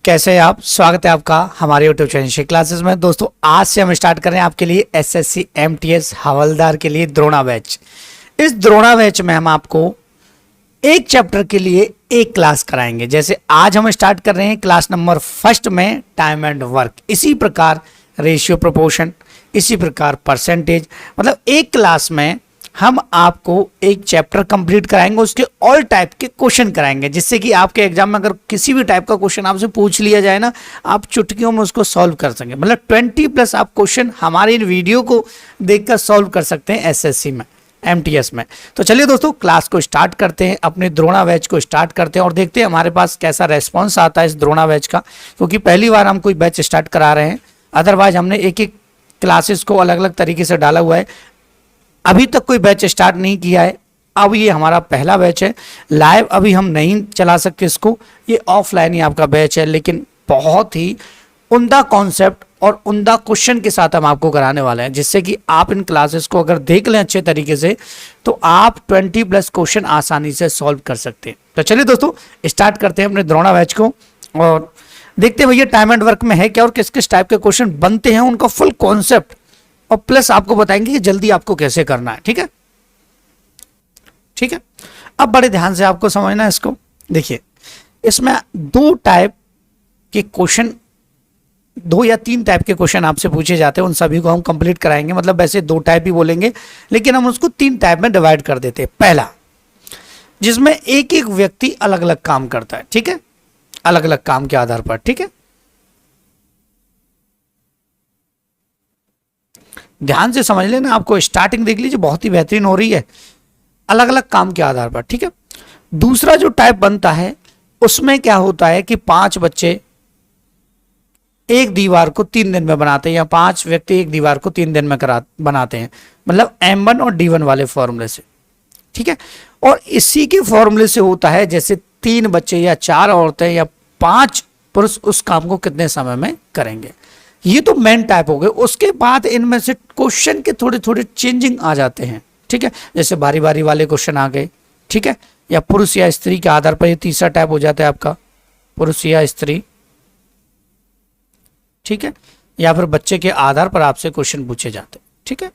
कैसे हैं आप। स्वागत है आपका हमारे यूट्यूब चैनल से क्लासेस में। दोस्तों आज से हम स्टार्ट कर रहे हैं आपके लिए एसएससी एमटीएस हवलदार के लिए द्रोणा बैच। इस द्रोणा बैच में हम आपको एक चैप्टर के लिए एक क्लास कराएंगे। जैसे आज हम स्टार्ट कर रहे हैं क्लास नंबर फर्स्ट में टाइम एंड वर्क, इसी प्रकार रेशियो प्रोपोर्शन, इसी प्रकार परसेंटेज, मतलब एक क्लास में हम आपको एक चैप्टर कंप्लीट कराएंगे, उसके ऑल टाइप के क्वेश्चन कराएंगे, जिससे कि आपके एग्जाम में अगर किसी भी टाइप का क्वेश्चन आपसे पूछ लिया जाए ना, आप चुटकियों में उसको सॉल्व कर सकें। मतलब 20+ आप क्वेश्चन हमारे इन वीडियो को देखकर सॉल्व कर सकते हैं एसएससी में, एमटीएस में। तो चलिए दोस्तों क्लास को स्टार्ट करते हैं, अपने द्रोणा बैच को स्टार्ट करते हैं और देखते हैं हमारे पास कैसा रेस्पॉन्स आता है इस द्रोणा बैच का, क्योंकि पहली बार हम कोई बैच स्टार्ट करा रहे हैं। अदरवाइज हमने एक एक क्लासेस को अलग अलग तरीके से डाला हुआ है, अभी तक कोई बैच स्टार्ट नहीं किया है। अब ये हमारा पहला बैच है। लाइव अभी हम नहीं चला सकते इसको, ये ऑफलाइन ही आपका बैच है, लेकिन बहुत ही उम्दा कॉन्सेप्ट और उम्दा क्वेश्चन के साथ हम आपको कराने वाले हैं, जिससे कि आप इन क्लासेस को अगर देख लें अच्छे तरीके से तो आप 20+ क्वेश्चन आसानी से सॉल्व कर सकते हैं। तो चलिए दोस्तों स्टार्ट करते हैं अपने द्रोणा बैच को और देखते हैं भैया टाइम एंड वर्क में है क्या और किस किस टाइप के क्वेश्चन बनते हैं, उनका फुल कॉन्सेप्ट, और प्लस आपको बताएंगे कि जल्दी आपको कैसे करना है। ठीक है, ठीक है। अब बड़े ध्यान से आपको समझना है इसको। देखिए इसमें 2 टाइप के क्वेश्चन, 2 या 3 टाइप के क्वेश्चन आपसे पूछे जाते हैं, उन सभी को हम कंप्लीट कराएंगे। मतलब वैसे 2 टाइप ही बोलेंगे, लेकिन हम उसको 3 टाइप में डिवाइड कर देते हैं। पहला, जिसमें एक एक व्यक्ति अलग अलग काम करता है, ठीक है, अलग अलग काम के आधार पर, ठीक है। ध्यान से समझ लेना, आपको स्टार्टिंग देख लीजिए, बहुत ही बेहतरीन हो रही है, अलग अलग काम के आधार पर, ठीक है। दूसरा जो टाइप बनता है उसमें क्या होता है कि 5 बच्चे एक दीवार को 3 दिन में बनाते हैं, या 5 व्यक्ति एक दीवार को 3 दिन में बनाते हैं, मतलब M1 और D1 वाले फॉर्मूले से, ठीक है। और इसी के फॉर्मूले से होता है जैसे 3 बच्चे या 4 औरतें या 5 पुरुष उस काम को कितने समय में करेंगे। ये तो मेन टाइप हो गए। उसके बाद इनमें से क्वेश्चन के थोड़े थोड़े चेंजिंग आ जाते हैं, ठीक है। जैसे बारी बारी वाले क्वेश्चन आ गए, ठीक है, या पुरुष या स्त्री के आधार पर ये तीसरा टाइप हो जाता है आपका, पुरुष या स्त्री, ठीक है, या फिर बच्चे के आधार पर आपसे क्वेश्चन पूछे जाते हैं, ठीक है।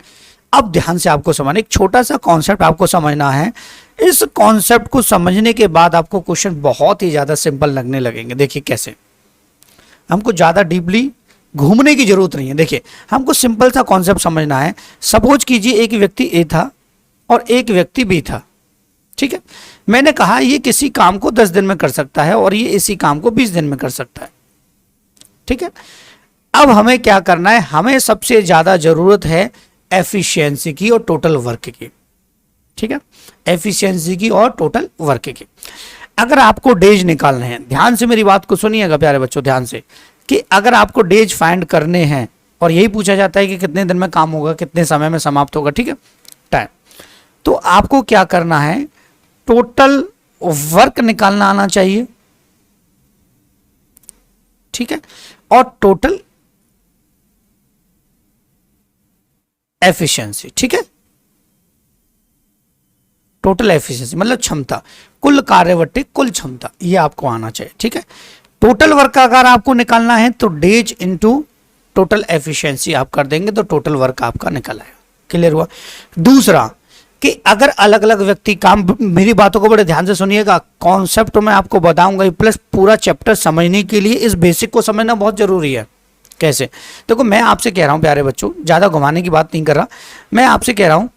अब ध्यान से आपको समझना, एक छोटा सा कॉन्सेप्ट आपको समझना है। इस कॉन्सेप्ट को समझने के बाद आपको क्वेश्चन बहुत ही ज्यादा सिंपल लगने लगेंगे। देखिए कैसे, हमको ज्यादा डीपली घूमने की जरूरत नहीं है। देखिए हमको सिंपल सा कॉन्सेप्ट समझना है। सपोज कीजिए एक व्यक्ति ए था और एक व्यक्ति बी था, ठीक है। मैंने कहा ये किसी काम को 10 दिन में कर सकता है और ये इसी काम को 20 दिन में कर सकता है, ठीक है। अब हमें क्या करना है, हमें सबसे ज्यादा जरूरत है एफिशिएंसी की और टोटल वर्क की, ठीक है, एफिशिएंसी की और टोटल वर्क की। अगर आपको डेज निकालने हैं, ध्यान से मेरी बात को सुनिएगा प्यारे बच्चों, ध्यान से, कि अगर आपको डेज फाइंड करने हैं और यही पूछा जाता है कि कितने दिन में काम होगा, कितने समय में समाप्त होगा, ठीक है, टाइम, तो आपको क्या करना है, टोटल वर्क निकालना आना चाहिए, ठीक है, और टोटल एफिशिएंसी, ठीक है, टोटल एफिशिएंसी मतलब क्षमता, कुल कार्यवट्टी कुल क्षमता, ये आपको आना चाहिए, ठीक है। टोटल वर्क का अगर आपको निकालना है तो डेज इनटू टोटल एफिशिएंसी आप कर देंगे तो टोटल वर्क आपका निकल आएगा। क्लियर हुआ। दूसरा कि अगर अलग अलग व्यक्ति काम, मेरी बातों को बड़े ध्यान से सुनिएगा, कॉन्सेप्ट मैं आपको बताऊंगा, प्लस पूरा चैप्टर समझने के लिए इस बेसिक को समझना बहुत जरूरी है। कैसे, देखो मैं आपसे कह रहा हूं प्यारे बच्चों, ज्यादा घुमाने की बात नहीं कर रहा, मैं आपसे कह रहा हूं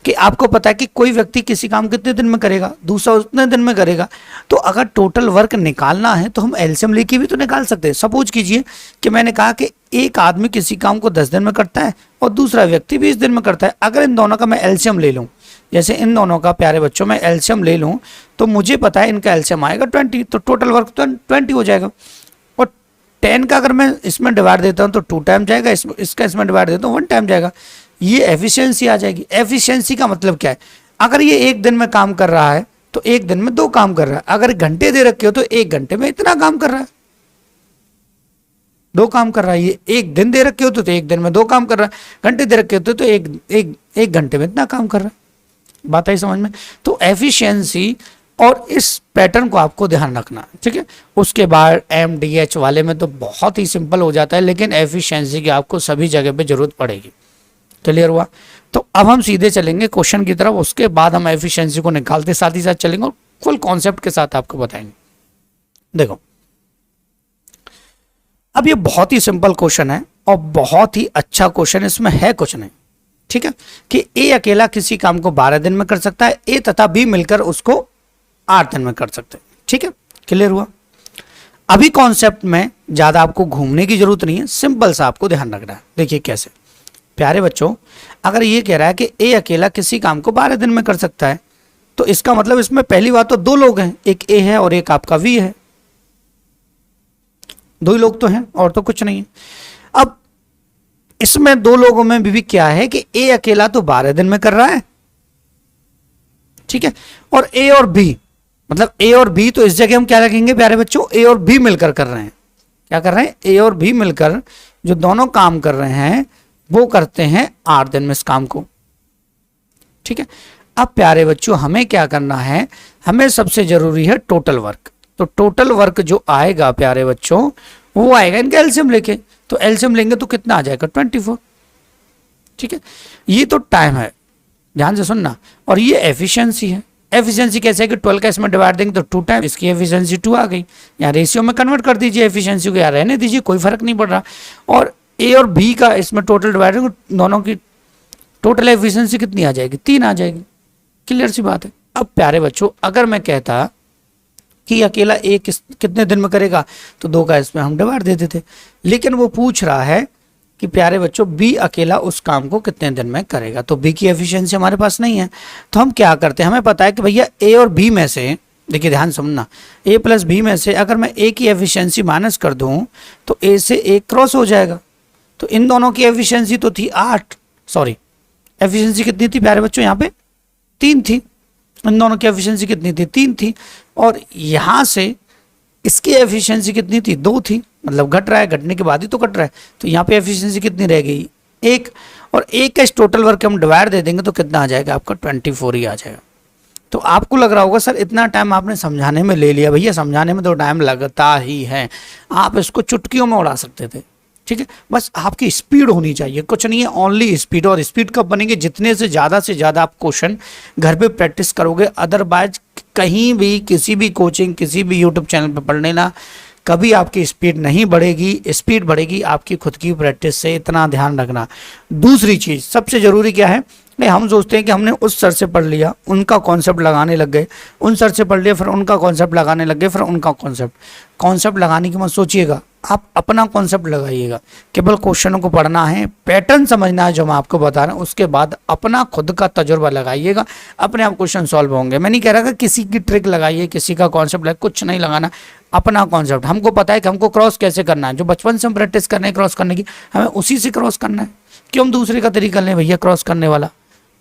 कि आपको पता है कि कोई व्यक्ति किसी काम कितने दिन में करेगा, दूसरा उतने दिन में करेगा, तो अगर टोटल वर्क निकालना है तो हम एलसीएम लेके भी तो निकाल सकते हैं। सपोज कीजिए कि मैंने कहा कि एक आदमी किसी काम को 10 दिन में करता है और दूसरा व्यक्ति 20 दिन में करता है। अगर इन दोनों का मैं एलसीएम ले लूँ, जैसे इन दोनों का प्यारे बच्चों मैं एलसीएम ले लूँ, तो मुझे पता है इनका एलसीएम आएगा 20, तो टोटल वर्क तो 20 हो जाएगा। और 10 का अगर मैं इसमें डिवाइड देता हूँ तो 2 टाइम जाएगा, इसका इसमें डिवाइड देता हूँ 1 टाइम जाएगा। ये एफिशिएंसी आ जाएगी। एफिशिएंसी का मतलब क्या है, अगर ये 1 दिन में काम कर रहा है तो 1 दिन में 2 काम कर रहा है। अगर घंटे दे रखे हो तो 1 घंटे में इतना काम कर रहा है, 2 काम कर रहा है। ये 1 दिन दे रखे हो तो 1 दिन में 2 काम कर रहा है, घंटे दे रखे हो तो एक घंटे में इतना काम कर रहा है। बात आई समझ में। तो एफिशिएंसी और इस पैटर्न को आपको ध्यान रखना, ठीक है। उसके बाद MDH वाले में तो बहुत ही सिंपल हो जाता है, लेकिन एफिशिएंसी की आपको सभी जगह पे जरूरत पड़ेगी। क्लियर हुआ? तो अब हम सीधे चलेंगे क्वेश्चन की तरफ, उसके बाद हम एफिशिएंसी को निकालते साथ ही साथ चलेंगे और फुल कॉन्सेप्ट के साथ आपको बताएंगे। देखो, अब ये बहुत ही सिंपल क्वेश्चन है और बहुत ही अच्छा क्वेश्चन, इसमें है कुछ नहीं, ठीक है, कि ए अकेला किसी काम को 12 दिन में कर सकता है, ए तथा बी मिलकर उसको 8 दिन में कर सकते हैं, ठीक है। क्लियर हुआ? अभी कॉन्सेप्ट में ज्यादा आपको घूमने की जरूरत नहीं है, सिंपल सा आपको ध्यान रखना है। देखिए कैसे, प्यारे बच्चों, अगर ये कह रहा है कि ए अकेला किसी काम को 12 दिन में कर सकता है, तो इसका मतलब इसमें पहली बात तो दो लोग हैं, एक ए है और एक आपका बी है, दो ही लोग तो हैं और तो कुछ नहीं है। अब इसमें दो लोगों में भी क्या है कि ए अकेला तो 12 दिन में कर रहा है, ठीक है, और ए और बी, मतलब ए और बी, तो इस जगह हम क्या रखेंगे प्यारे बच्चों, ए और बी मिलकर कर रहे हैं। क्या कर रहे हैं? ए और बी मिलकर जो दोनों काम कर रहे हैं वो करते हैं 8 दिन में इस काम को, ठीक है। अब प्यारे बच्चों हमें क्या करना है, हमें सबसे जरूरी है टोटल वर्क। तो टोटल वर्क जो आएगा प्यारे बच्चों वो आएगा इनका एलसीएम लेके, तो एलसीएम लेंगे तो कितना आ जाएगा? 24, ठीक है। ये तो टाइम है, ध्यान से सुनना, और ये एफिशिएंसी है। एफिशिएंसी कैसे है कि 12 का इसमें डिवाइड देंगे तो 2 टाइम, इसकी एफिशिएंसी 2 आ गई। यहाँ रेशियो में कन्वर्ट कर दीजिए एफिशिएंसी को, यार रहने दीजिए, कोई फर्क नहीं पड़ रहा। और ए और बी का इसमें टोटल डिवाइड देंगे, दोनों की टोटल एफिशिएंसी कितनी आ जाएगी? 3 आ जाएगी। क्लियर सी बात है। अब प्यारे बच्चों अगर मैं कहता कि अकेला ए कितने दिन में करेगा, तो 2 का इसमें हम डिवाइड दे देते, लेकिन वो पूछ रहा है कि प्यारे बच्चों बी अकेला उस काम को कितने दिन में करेगा, तो बी की एफिशिएंसी हमारे पास नहीं है। तो हम क्या करते हैं, हमें पता है कि भैया ए और बी में से, देखिए ध्यान समझना, ए प्लस बी में से अगर मैं ए की एफिशिएंसी माइनस कर दूं तो ए से ए क्रॉस हो जाएगा। तो इन दोनों की एफिशिएंसी तो थी 8, सॉरी एफिशिएंसी कितनी थी प्यारे बच्चों? यहाँ पे 3 थी। इन दोनों की एफिशिएंसी कितनी थी? 3 थी। और यहां से इसकी एफिशिएंसी कितनी थी? 2 थी, मतलब घट रहा है, घटने के बाद ही तो घट रहा है। तो यहाँ पे एफिशिएंसी कितनी रह गई? 1। और 1 का इस टोटल वर्क हम डिवाइड दे देंगे तो कितना आ जाएगा आपका? 24 ही आ जाएगा। तो आपको लग रहा होगा सर इतना टाइम आपने समझाने में ले लिया। भैया समझाने में तो टाइम लगता ही है, आप इसको चुटकियों में उड़ा सकते थे, ठीक है। बस आपकी स्पीड होनी चाहिए, कुछ नहीं है, ओनली स्पीड। और स्पीड कब बनेगी? जितने से ज़्यादा आप क्वेश्चन घर पे प्रैक्टिस करोगे। अदरवाइज कहीं भी किसी भी कोचिंग किसी भी यूट्यूब चैनल पे पढ़ लेना, कभी आपकी स्पीड नहीं बढ़ेगी। स्पीड बढ़ेगी आपकी खुद की प्रैक्टिस से, इतना ध्यान रखना। दूसरी चीज़ सबसे ज़रूरी क्या है, हम सोचते हैं कि हमने उस सर से पढ़ लिया, उनका कॉन्सेप्ट लगाने लग गए, उन सर से पढ़ लिया फिर उनका कॉन्सेप्ट लगाने लग गए, फिर उनका कॉन्सेप्ट लगाने की मत सोचिएगा, आप अपना कॉन्सेप्ट लगाइएगा। केवल क्वेश्चनों को पढ़ना है, पैटर्न समझना है जो मैं आपको बता रहा हूँ, उसके बाद अपना खुद का तजुर्बा लगाइएगा, अपने आप क्वेश्चन सॉल्व होंगे। मैं नहीं कह रहा कि किसी की ट्रिक लगाइए, किसी का कॉन्सेप्ट लगाइए, कुछ नहीं लगाना, अपना कॉन्सेप्ट। हमको पता है कि हमको क्रॉस कैसे करना है, जो बचपन से हम प्रैक्टिस करने हैं क्रॉस करने की, हमें उसी से क्रॉस करना है। क्यों हम दूसरे का तरीका लें भैया क्रॉस करने वाला?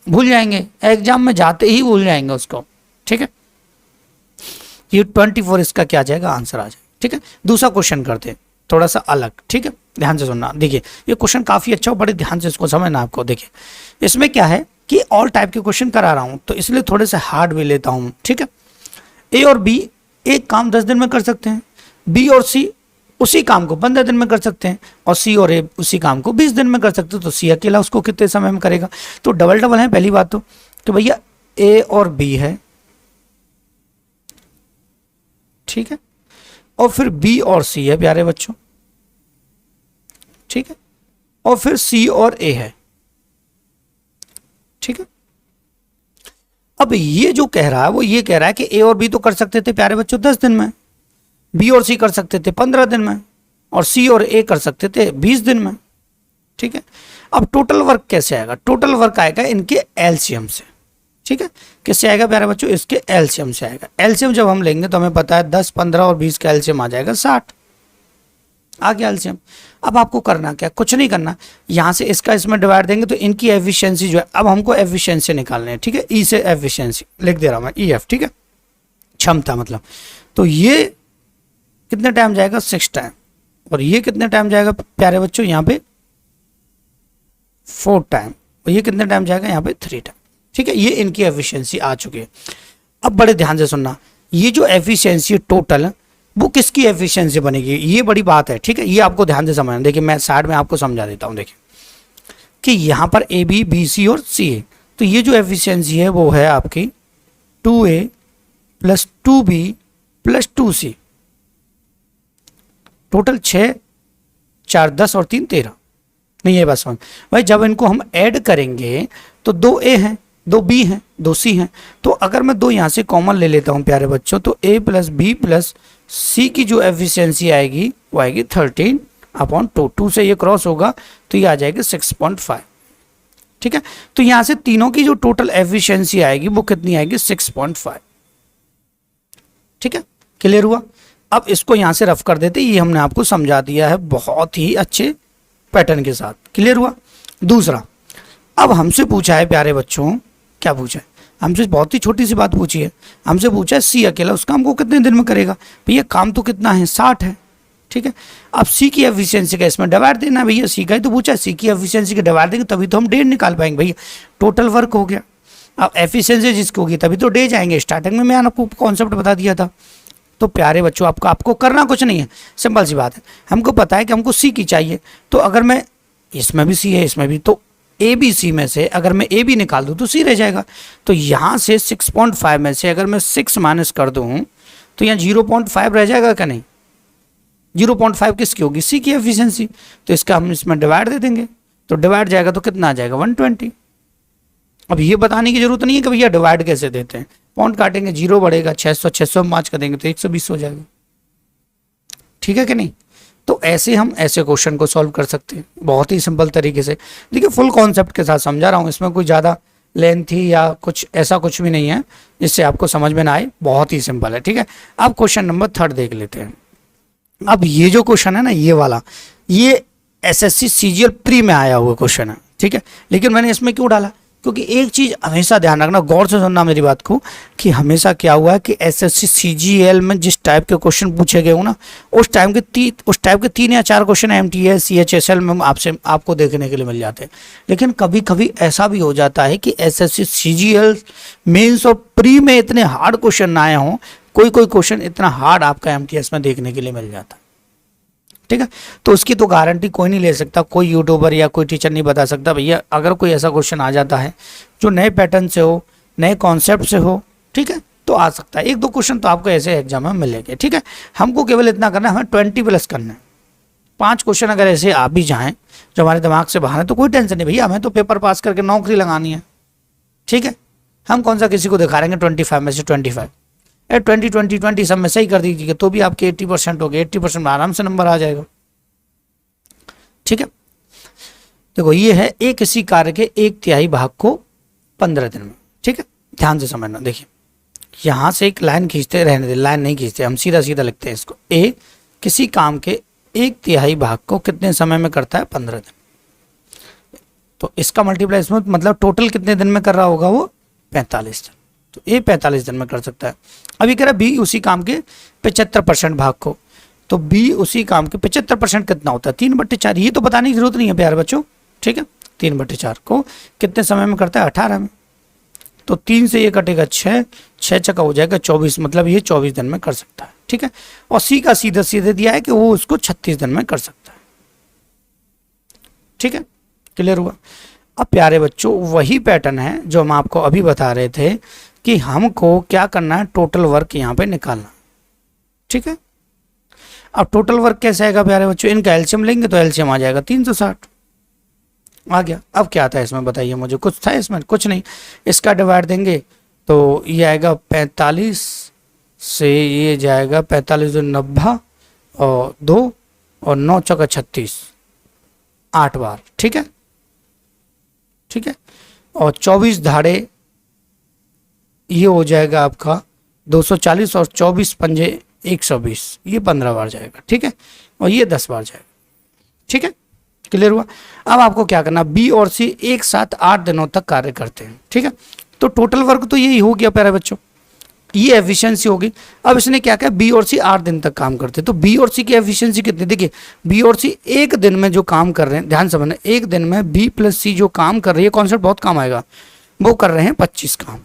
भूल जाएंगे, एग्जाम में जाते ही भूल जाएंगे उसको, ठीक है। ये 24 इसका क्या आ जाएगा? आंसर आ जाएगा, ठीक है। दूसरा क्वेश्चन करते हैं थोड़ा सा अलग, ठीक है, ध्यान से सुनना। देखिए ये क्वेश्चन काफी अच्छा हो, बड़े ध्यान से इसको समझना आपको। देखिए इसमें क्या है कि ऑल टाइप के क्वेश्चन करा रहा हूं, तो इसलिए थोड़े से हार्ड भी लेता हूं, ठीक है। ए और बी एक काम 10 दिन में कर सकते हैं, बी और सी उसी काम को 15 दिन में कर सकते हैं, और सी और ए उसी काम को 20 दिन में कर सकते हैं। तो सी अकेला उसको कितने समय में करेगा? तो डबल है पहली बात तो भैया ए और बी है, ठीक है, और फिर बी और सी है प्यारे बच्चों, ठीक है, और फिर सी और ए है, ठीक है। अब ये जो कह रहा है वो ये कह रहा है कि ए और बी तो कर सकते थे प्यारे बच्चों 10 दिन में, बी और सी कर सकते थे 15 दिन में, और सी और ए कर सकते थे 20 दिन में, ठीक है। अब टोटल वर्क कैसे आएगा? टोटल वर्क आएगा इनके एलसीएम से, ठीक है। किससे आएगा प्यारे बच्चों? इसके एलसीएम से आएगा। एलसीएम जब हम लेंगे तो हमें पता है 10, 15 और 20 का एलसीएम आ जाएगा 60, आ गया एलसीएम। अब आपको करना क्या? कुछ नहीं करना, यहां से इसका इसमें डिवाइड देंगे तो इनकी एफिशिएंसी जो है, अब हमको एफिशिएंसी निकालने हैं, ठीक है। ई से एफिशिएंसी लिख दे रहा हूं मैं, ई एफ, ठीक है, क्षमता मतलब। तो ये कितने टाइम जाएगा? 6 टाइम। और ये कितने टाइम जाएगा प्यारे बच्चों? यहाँ पे 4 टाइम। और ये कितने टाइम जाएगा? यहाँ पे 3 टाइम, ठीक है। ये इनकी एफिशिएंसी आ चुकी है। अब बड़े ध्यान से सुनना, ये जो एफिशिएंसी टोटल वो किसकी एफिशिएंसी बनेगी, ये बड़ी बात है, ठीक है। ये आपको ध्यान से समझना। देखिए मैं साइड में आपको समझा देता हूँ। देखिए कि यहाँ पर ए बी, बी सी और सी है, तो ये जो एफिशिएंसी है वो है आपकी 2A plus 2B plus 2C, total 6, 4 10 और 3 13। नहीं है बस भाई, जब इनको हम ऐड करेंगे तो 2A हैं, 2B हैं, 2C हैं, तो अगर मैं 2 यहाँ से कॉमन ले लेता हूँ प्यारे बच्चों, तो A plus B plus C की जो एफिशिएंसी आएगी वो आएगी 13/2। 2 से ये क्रॉस होगा तो ये आ जाएगी 6.5, ठीक है। तो यहाँ से तीनों की जो टोटल एफिशिएंसी आएगी वो कितनी आएगी, 6.5, ठीक है। क्लियर हुआ। अब इसको यहाँ से रफ कर देते, ये हमने आपको समझा दिया है बहुत ही अच्छे पैटर्न के साथ। क्लियर हुआ। दूसरा, अब हमसे पूछा है प्यारे बच्चों, क्या पूछा है हमसे, बहुत ही छोटी सी बात पूछी है। हमसे पूछा है सी अकेला उस काम को कितने दिन में करेगा। भैया काम तो कितना है, 60 है, ठीक है। अब सी की एफिशिएंसी का इसमें डिवाइड देना है भैया, सी का ही तो पूछा है, सी की एफिशिएंसी का डिवाइड देंगे तभी तो हम डेढ़ निकाल पाएंगे भैया, टोटल वर्क हो गया। अब एफिशिएंसी जिसकी होगी तभी तो डे जाएंगे। स्टार्टिंग में मैंने आपको कॉन्सेप्ट बता दिया था। तो प्यारे बच्चों आपको करना कुछ नहीं है, सिंपल सी बात है। हमको पता है कि हमको सी की चाहिए, तो अगर मैं इसमें भी सी है इसमें भी, तो ए बी सी में से अगर मैं ए बी निकाल दूँ तो सी रह जाएगा। तो यहाँ से 6.5 में से अगर मैं 6 माइनस कर दूँ तो यहाँ 0.5 रह जाएगा क्या, नहीं। 0.5 किसकी होगी, सी की एफिशिएंसी, तो इसका हम इसमें डिवाइड दे देंगे, तो डिवाइड जाएगा तो कितना आ जाएगा, 120। अब ये बताने की जरूरत नहीं है कि भैया डिवाइड कैसे देते हैं, पॉइंट काटेंगे, 0 बढ़ेगा, 600 5 कर देंगे तो 120 हो जाएगा, ठीक है कि नहीं। तो ऐसे हम ऐसे क्वेश्चन को सॉल्व कर सकते हैं बहुत ही सिंपल तरीके से। देखिए फुल कॉन्सेप्ट के साथ समझा रहा हूँ, इसमें कोई ज़्यादा लेंथी या कुछ ऐसा कुछ भी नहीं है जिससे आपको समझ में ना आए, बहुत ही सिंपल है, ठीक है। अब क्वेश्चन नंबर 3 देख लेते हैं। अब ये जो क्वेश्चन है ना, ये वाला, ये एसएससी सीजीएल प्री में आया हुआ क्वेश्चन है, ठीक है। लेकिन मैंने इसमें क्यों डाला, क्योंकि एक चीज हमेशा ध्यान रखना, गौर से सुनना मेरी बात को, कि हमेशा क्या हुआ है कि एसएससी सीजीएल में जिस टाइप के क्वेश्चन पूछे गए हो ना, उस टाइप के 3 या 4 क्वेश्चन एमटीएस सीएचएसएल में आपको देखने के लिए मिल जाते हैं। लेकिन कभी कभी ऐसा भी हो जाता है कि एसएससी सीजीएल मेंस और प्री में इतने हार्ड क्वेश्चन ना आए हों, कोई क्वेश्चन इतना हार्ड आपका एमटीएस में देखने के लिए मिल जाता है, ठीक है। तो उसकी तो गारंटी कोई नहीं ले सकता, कोई यूट्यूबर या कोई टीचर नहीं बता सकता भैया अगर कोई ऐसा क्वेश्चन आ जाता है जो नए पैटर्न से हो, नए कॉन्सेप्ट से हो, ठीक है, तो आ सकता है। 1-2 क्वेश्चन तो आपको ऐसे एग्जाम में मिलेंगे, ठीक है। हमको केवल इतना करना है, हमें 20 प्लस करना है। 5 क्वेश्चन अगर ऐसे आ भी जाएं जो हमारे दिमाग से बाहर है तो कोई टेंशन नहीं भैया, हमें तो पेपर पास करके नौकरी लगानी है, ठीक है। हम कौन सा किसी को दिखा रहेंगे 25 में से 25, 20 सब में सही कर दीजिएगा तो भी आपके 80% हो गए, 80% में आराम से नंबर आ जाएगा, ठीक है। देखो ये है एक किसी कार्य के 1/3 भाग को 15 दिन में, ठीक है। ध्यान से समझना। देखिए यहां से एक लाइन खींचते, रहने दे, लाइन नहीं खींचते, हम सीधा सीधा लिखते हैं इसको। ए किसी काम के 1/3 भाग को कितने समय में करता है, 15 दिन। तो इसका मल्टीप्लाई इसमें मतलब टोटल कितने दिन में कर रहा होगा वो, 45 दिन। तो ए 45 दिन में कर सकता है। अभी कह रहा है बी उसी काम के 75% भाग को, तो बी उसी काम के 75% कितना होता है, 3/4। ये तो बताने की जरूरत नहीं है प्यारे बच्चों, ठीक है। 3/4 को कितने समय में करता है, 18 में। तो 3 से ये कटेगा 6, 6 चक्का हो जाएगा 24, मतलब ये 24 दिन में कर सकता है, ठीक है। और सी का सीधा सीधे दिया है कि वो उसको 36 दिन में कर सकता है, ठीक है। क्लियर हुआ। अब प्यारे बच्चों वही पैटर्न है जो हम आपको अभी बता रहे थे कि हमको क्या करना है, टोटल वर्क यहाँ पे निकालना, ठीक है। अब टोटल वर्क कैसे आएगा प्यारे बच्चों, इनका एलसीएम लेंगे तो एलसीएम आ जाएगा 360 आ गया। अब क्या था इसमें बताइए मुझे, कुछ था इसमें, कुछ नहीं। इसका डिवाइड देंगे तो ये आएगा 45 से ये जाएगा 45 2 90 और 2 और 9 चौका 36, 8 बार, ठीक है, ठीक है। और 24 धाड़े ये हो जाएगा आपका 240 और 24 पंजे 120, ये 15 बार जाएगा, ठीक है। और ये 10 बार जाएगा, ठीक है। क्लियर हुआ। अब आपको क्या करना, बी और सी एक साथ 8 दिनों तक कार्य करते हैं, ठीक है। तो टोटल वर्क तो यही हो गया प्यारे बच्चों, ये एफिशिएंसी होगी। अब इसने क्या कहा, बी और सी 8 दिन तक काम करते हैं, तो बी और सी की एफिशिएंसी कितनी, देखिए बी और सी एक दिन में जो काम कर रहे हैं, ध्यान समझना, एक दिन में बी प्लस सी जो काम कर रही है, कॉन्सेप्ट बहुत काम आएगा, वो कर रहे हैं 25 काम,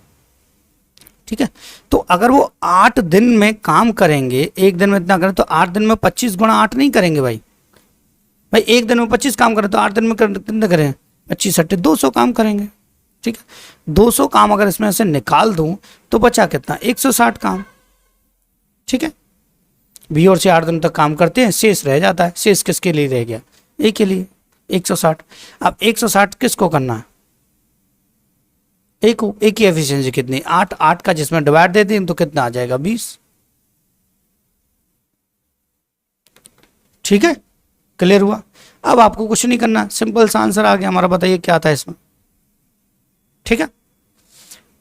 ठीक है। तो अगर वो 8 दिन में काम करेंगे, एक दिन में इतना करें तो 8 दिन में 25 गुणा 8 नहीं करेंगे भाई। भाई एक दिन में 25 काम करें तो 8 दिन में कितने करें, 25 8 200 काम करेंगे। ठीक है, 200 काम अगर इसमें से निकाल दूं तो बचा कितना, 160 काम। ठीक है, बी और सी 8 दिन तक काम करते हैं, शेष रह जाता है। शेष किसके लिए रह गया, ए के लिए, 160। अब 160 किसको करना है, ए को। ए की एफिशिएंसी कितनी, 8, 8 का जिसमें डिवाइड दे दें तो कितना आ जाएगा, 20। ठीक है, क्लियर हुआ। अब आपको कुछ नहीं करना, सिंपल सा आंसर आ गया हमारा। बताइए क्या था इसमें। ठीक है,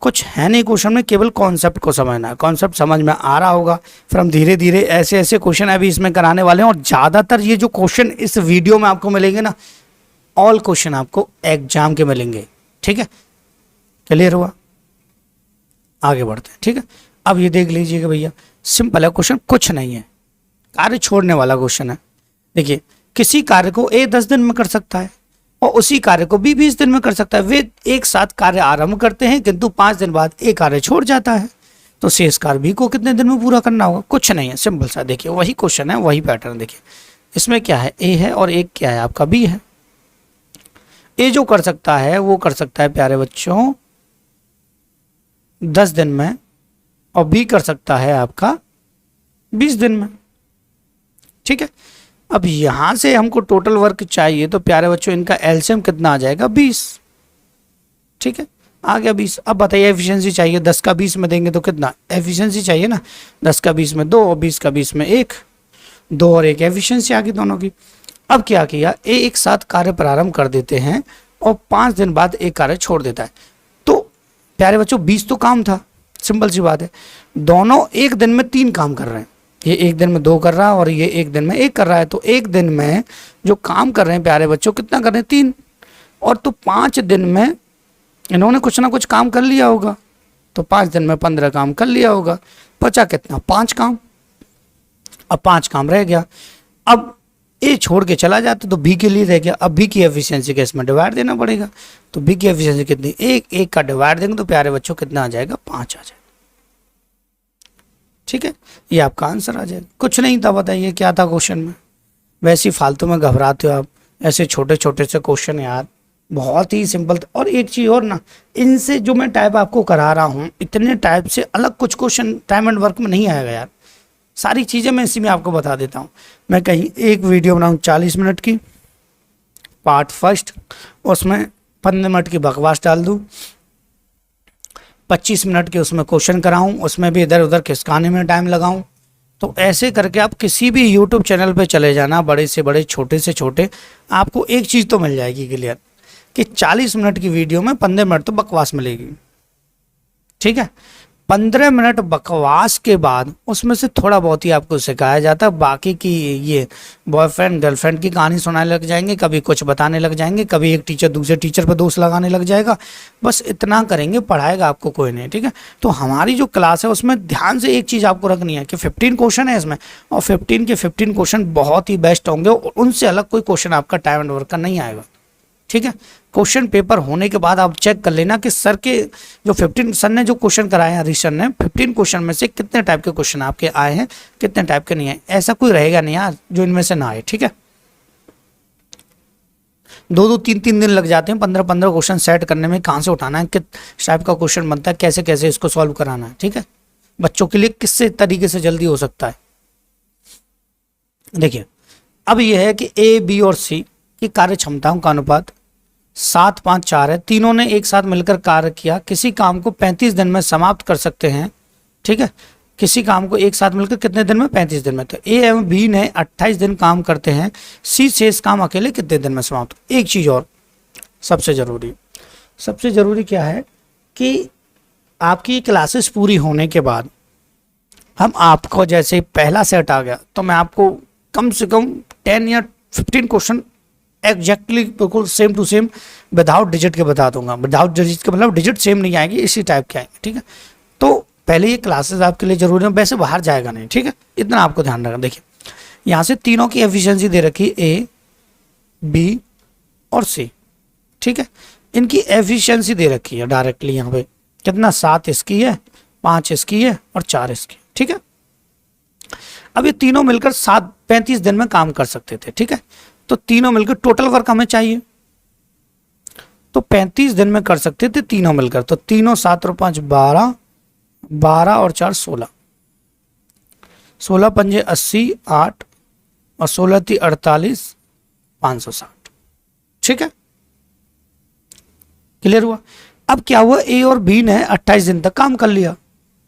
कुछ है नहीं क्वेश्चन में, केवल कॉन्सेप्ट को समझना है। कॉन्सेप्ट समझ में आ रहा होगा, फिर हम धीरे धीरे ऐसे ऐसे क्वेश्चन अभी इसमें कराने वाले हैं। और ज़्यादातर ये जो क्वेश्चन इस वीडियो में आपको मिलेंगे ना, ऑल क्वेश्चन आपको एग्जाम के मिलेंगे। ठीक है, क्लियर हुआ, आगे बढ़ते हैं। ठीक है, अब ये देख लीजिएगा भैया, सिंपल है क्वेश्चन, कुछ नहीं है, कार्य छोड़ने वाला क्वेश्चन है। देखिए, किसी कार्य को ए 10 दिन में कर सकता है और उसी कार्य को बी 20 दिन में कर सकता है। वे एक साथ कार्य आरंभ करते हैं, किंतु 5 दिन बाद ए कार्य छोड़ जाता है, तो शेष कार्य बी को कितने दिन में पूरा करना होगा। कुछ नहीं है, सिंपल सा। देखिए वही क्वेश्चन है, वही पैटर्न। देखिए इसमें क्या है, ए है और एक क्या है आपका, बी है। ए जो कर सकता है वो कर सकता है प्यारे बच्चों 10 दिन में, और बी कर सकता है आपका 20 दिन में। ठीक है, अब यहां से हमको टोटल वर्क चाहिए, तो प्यारे बच्चों इनका एलसीएम कितना आ जाएगा, 20। ठीक है, आ गया 20। अब बताइए एफिशिएंसी चाहिए, 10 का 20 में देंगे तो कितना एफिशिएंसी चाहिए ना, 10 का 20 में 2 और 20 का 20 में 1, 2 और 1 एफिशिएंसी आ गई दोनों की। अब क्या किया, एक साथ कार्य प्रारंभ कर देते हैं और 5 दिन बाद एक कार्य छोड़ देता है। तो प्यारे बच्चों 20 तो काम था, सिंपल सी बात है। दोनों एक दिन में 3 काम कर रहे हैं, ये एक दिन में 2 कर रहा है और ये एक दिन में 1 कर रहा है। तो एक दिन में जो काम कर रहे हैं प्यारे बच्चों कितना कर रहे हैं, 3। और तो 5 दिन में इन्होंने कुछ ना कुछ काम कर लिया होगा, तो 5 दिन में 15 काम कर लिया होगा। बचा कितना, 5 काम। अब 5 काम रह गया, अब ए छोड़ के चला जाता तो बी के लिए रह गया। अब बी की एफिशिएंसी का इसमें डिवाइड देना पड़ेगा, तो बी की एफिशिएंसी कितनी, 1 का डिवाइड देंगे तो प्यारे बच्चों कितना आ जाएगा, 5 आ जाएगा। ठीक है, ये आपका आंसर आ जाएगा। कुछ नहीं था, बताइए क्या था क्वेश्चन में। वैसे ही फालतू में घबराते हो आप, ऐसे छोटे छोटे से क्वेश्चन यार, बहुत ही सिंपल। और एक चीज़ और ना, इनसे जो मैं टाइप आपको करा रहा हूँ, इतने टाइप से अलग कुछ क्वेश्चन टाइम एंड वर्क में नहीं आएगा यार। सारी चीज़ें मैं इसी में आपको बता देता हूँ। मैं कहीं एक वीडियो बनाऊँ 40 मिनट की, पार्ट फर्स्ट, उसमें 15 मिनट की बकवास डाल दूँ, 25 मिनट के उसमें क्वेश्चन कराऊं, उसमें भी इधर उधर खिसकाने में टाइम लगाऊं। तो ऐसे करके आप किसी भी यूट्यूब चैनल पे चले जाना, बड़े से बड़े छोटे से छोटे, आपको एक चीज़ तो मिल जाएगी क्लियर, कि 40 मिनट की वीडियो में 15 मिनट तो बकवास मिलेगी। ठीक है, 15 मिनट बकवास के बाद उसमें से थोड़ा बहुत ही आपको सिखाया जाता है, बाकी की ये बॉयफ्रेंड गर्लफ्रेंड की कहानी सुनाने लग जाएंगे, कभी कुछ बताने लग जाएंगे, कभी एक टीचर दूसरे टीचर पर दोष लगाने लग जाएगा। बस इतना करेंगे, पढ़ाएगा आपको कोई नहीं। ठीक है, तो हमारी जो क्लास है उसमें ध्यान से एक चीज़ आपको रखनी है कि 15 क्वेश्चन है इसमें, और 15 के 15 क्वेश्चन बहुत ही बेस्ट होंगे, और उनसे अलग कोई क्वेश्चन आपका टाइम एंड वर्क का नहीं आएगा। ठीक है, क्वेश्चन पेपर होने के बाद आप चेक कर लेना कि सर के जो 15 सर ने जो क्वेश्चन कराए हैं, हरीश सर ने 15 क्वेश्चन में से कितने टाइप के क्वेश्चन आपके आए हैं, कितने टाइप के नहीं आए। ऐसा कोई रहेगा नहीं यार जो इनमें से ना आए। ठीक है, 2-2 3-3 दिन लग जाते हैं 15-15 क्वेश्चन सेट करने में, कहाँ से उठाना है, किस टाइप का क्वेश्चन बनता है, कैसे कैसे इसको सॉल्व कराना है। ठीक है, बच्चों के लिए किस तरीके से जल्दी हो सकता है। देखिए अब यह है कि ए बी और सी की कार्य क्षमताओं का अनुपात 7-5-4 है। तीनों ने एक साथ मिलकर कार्य किया, किसी काम को 35 दिन में समाप्त कर सकते हैं। ठीक है, किसी काम को एक साथ मिलकर कितने दिन में, 35 दिन में। तो ए एवं बी ने 28 दिन काम करते हैं, सी शेष काम अकेले कितने दिन में समाप्त। एक चीज़ और सबसे ज़रूरी क्या है कि आपकी क्लासेस पूरी होने के बाद हम आपको, जैसे पहला सेट आ गया तो मैं आपको कम से कम 10 या 15 क्वेश्चन एग्जैक्टली बिल्कुल same to same without digit के बता दूंगा। विदाउट डिजिट के मतलब डिजिट सेम नहीं आएगी, इसी टाइप के आएंगे। ठीक है, तो पहले ये क्लासेस आपके लिए जरूरी है, वैसे बाहर जाएगा नहीं। ठीक है, इतना आपको ध्यान रखना। देखिए यहाँ से तीनों की एफिशिएंसी दे रखी, ए बी और सी। ठीक है, इनकी एफिशिएंसी दे रखी है डायरेक्टली यहाँ पे, कितना 7 इसकी है 5 इसकी है और 4 इसकी, ठीक है। अब ये तीनों मिलकर 35 दिन में काम कर सकते थे, ठीक है। तो तीनों मिलकर टोटल वर्क हमें चाहिए, तो 35 दिन में कर सकते थे तीनों मिलकर। तो तीनों 7 और 5 12, 12 और 4 16, 16 पंजे 80, 8 और 16 थी 48, 560, ठीक है। क्लियर हुआ। अब क्या हुआ, ए और बी ने 28 दिन तक काम कर लिया।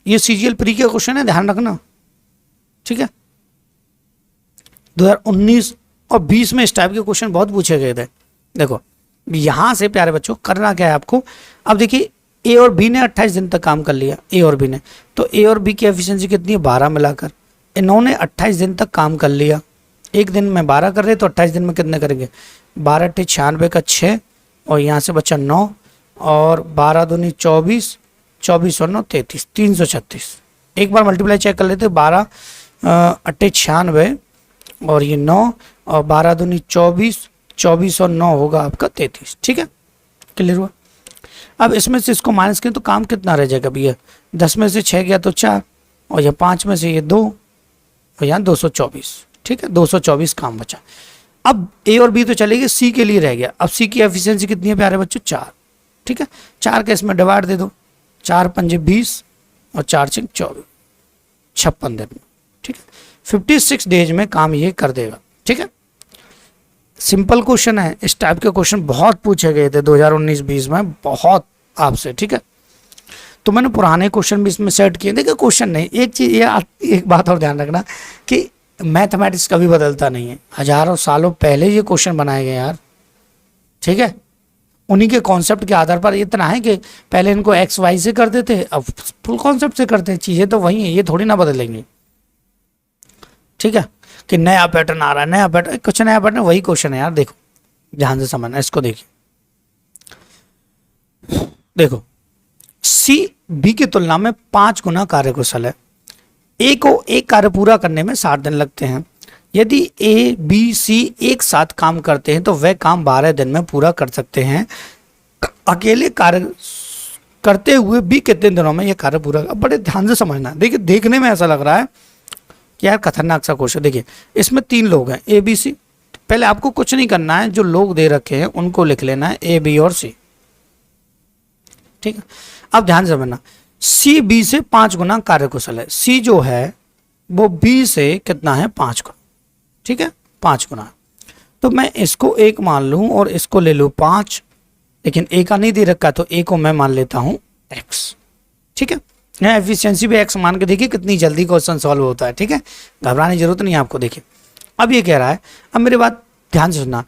ये सीजीएल प्री का क्वेश्चन है, ध्यान रखना, ठीक है। 2019 और 20 में इस टाइप के क्वेश्चन बहुत पूछे गए थे। देखो यहां से प्यारे बच्चों करना क्या है आपको, अब देखिए ए और बी ने 28 दिन तक काम कर लिया, ए और बी ने, तो ए और बी की एफिशिएंसी कितनी है 12 मिलाकर। इन्होंने 28 दिन तक काम कर लिया, एक दिन में 12 कर रहे तो 28 दिन में कितने करेंगे, 12 × 96 का 6 और यहाँ से बचा 9 और 12 दूनी 24, 24 और 9 33, 336। एक बार मल्टीप्लाई चेक कर लेते, 12 × 96 और ये 9 और 12 दूनी 24, 24 और 9 होगा आपका 33, ठीक है। क्लियर हुआ। अब इसमें से इसको माइनस करें तो काम कितना रह जाएगा भैया, 10 में से 6 गया तो 4 और यह 5 में से ये 2 और यहाँ 224, ठीक है। 224 काम बचा। अब ए और बी तो चलेगी, सी के लिए रह गया। अब सी की एफिशिएंसी कितनी है प्यारे बच्चों 4, ठीक है। 4 के इसमें डिवाइड दे दो, 4 पंजे 20 और 4 6 24, 56 दिन में, ठीक है। 56 डेज में काम ये कर देगा, ठीक है। सिंपल क्वेश्चन है, इस टाइप के क्वेश्चन बहुत पूछे गए थे 2019-20 में, बहुत आपसे, ठीक है। तो मैंने पुराने क्वेश्चन भी इसमें सेट किए। देखिए क्वेश्चन नहीं, एक चीज ये एक बात और ध्यान रखना कि मैथमेटिक्स कभी बदलता नहीं है, हजारों सालों पहले ये क्वेश्चन बनाए गए यार, ठीक है। उन्हीं के कॉन्सेप्ट के आधार पर इतना है कि पहले इनको एक्स वाई से करते थे, अब फुल कॉन्सेप्ट से करते हैं। चीजें तो वही है, ये थोड़ी ना बदलेंगी, ठीक है। कि नया पैटर्न आ रहा है, नया पैटर्न, कुछ नया पैटर्न, वही क्वेश्चन है यार। देखो ध्यान से समझना इसको, देखिए देखो सी बी की तुलना में 5 गुना कार्यकुशल है। ए को एक कार्य पूरा करने में 60 दिन लगते हैं। यदि ए बी सी एक साथ काम करते हैं तो वह काम 12 दिन में पूरा कर सकते हैं। अकेले कार्य करते हुए भी कितने दिनों में यह कार्य पूरा। अब बड़े ध्यान से समझना, देखिए देखने में ऐसा लग रहा है कि यार खतरनाक सा क्वेश्चन। देखिए इसमें 3 लोग हैं ए बी सी। पहले आपको कुछ नहीं करना है, जो लोग दे रखे हैं उनको लिख लेना है ए बी और सी, ठीक है। अब ध्यान से समझना, सी बी से 5 गुना कार्यकुशल है। सी जो है वो बी से कितना है 5 गुना, ठीक है, 5 गुना। तो मैं इसको 1 मान लूं और इसको ले लूं 5, लेकिन ए का नहीं दे रखा तो ए को मैं मान लेता हूं x, ठीक है। यहाँ एफिशिएंसी भी x मान के देखिए कितनी जल्दी क्वेश्चन सॉल्व होता है, ठीक है। घबराने की जरूरत नहीं है आपको। देखिए अब ये कह रहा है, अब मेरी बात ध्यान से सुनना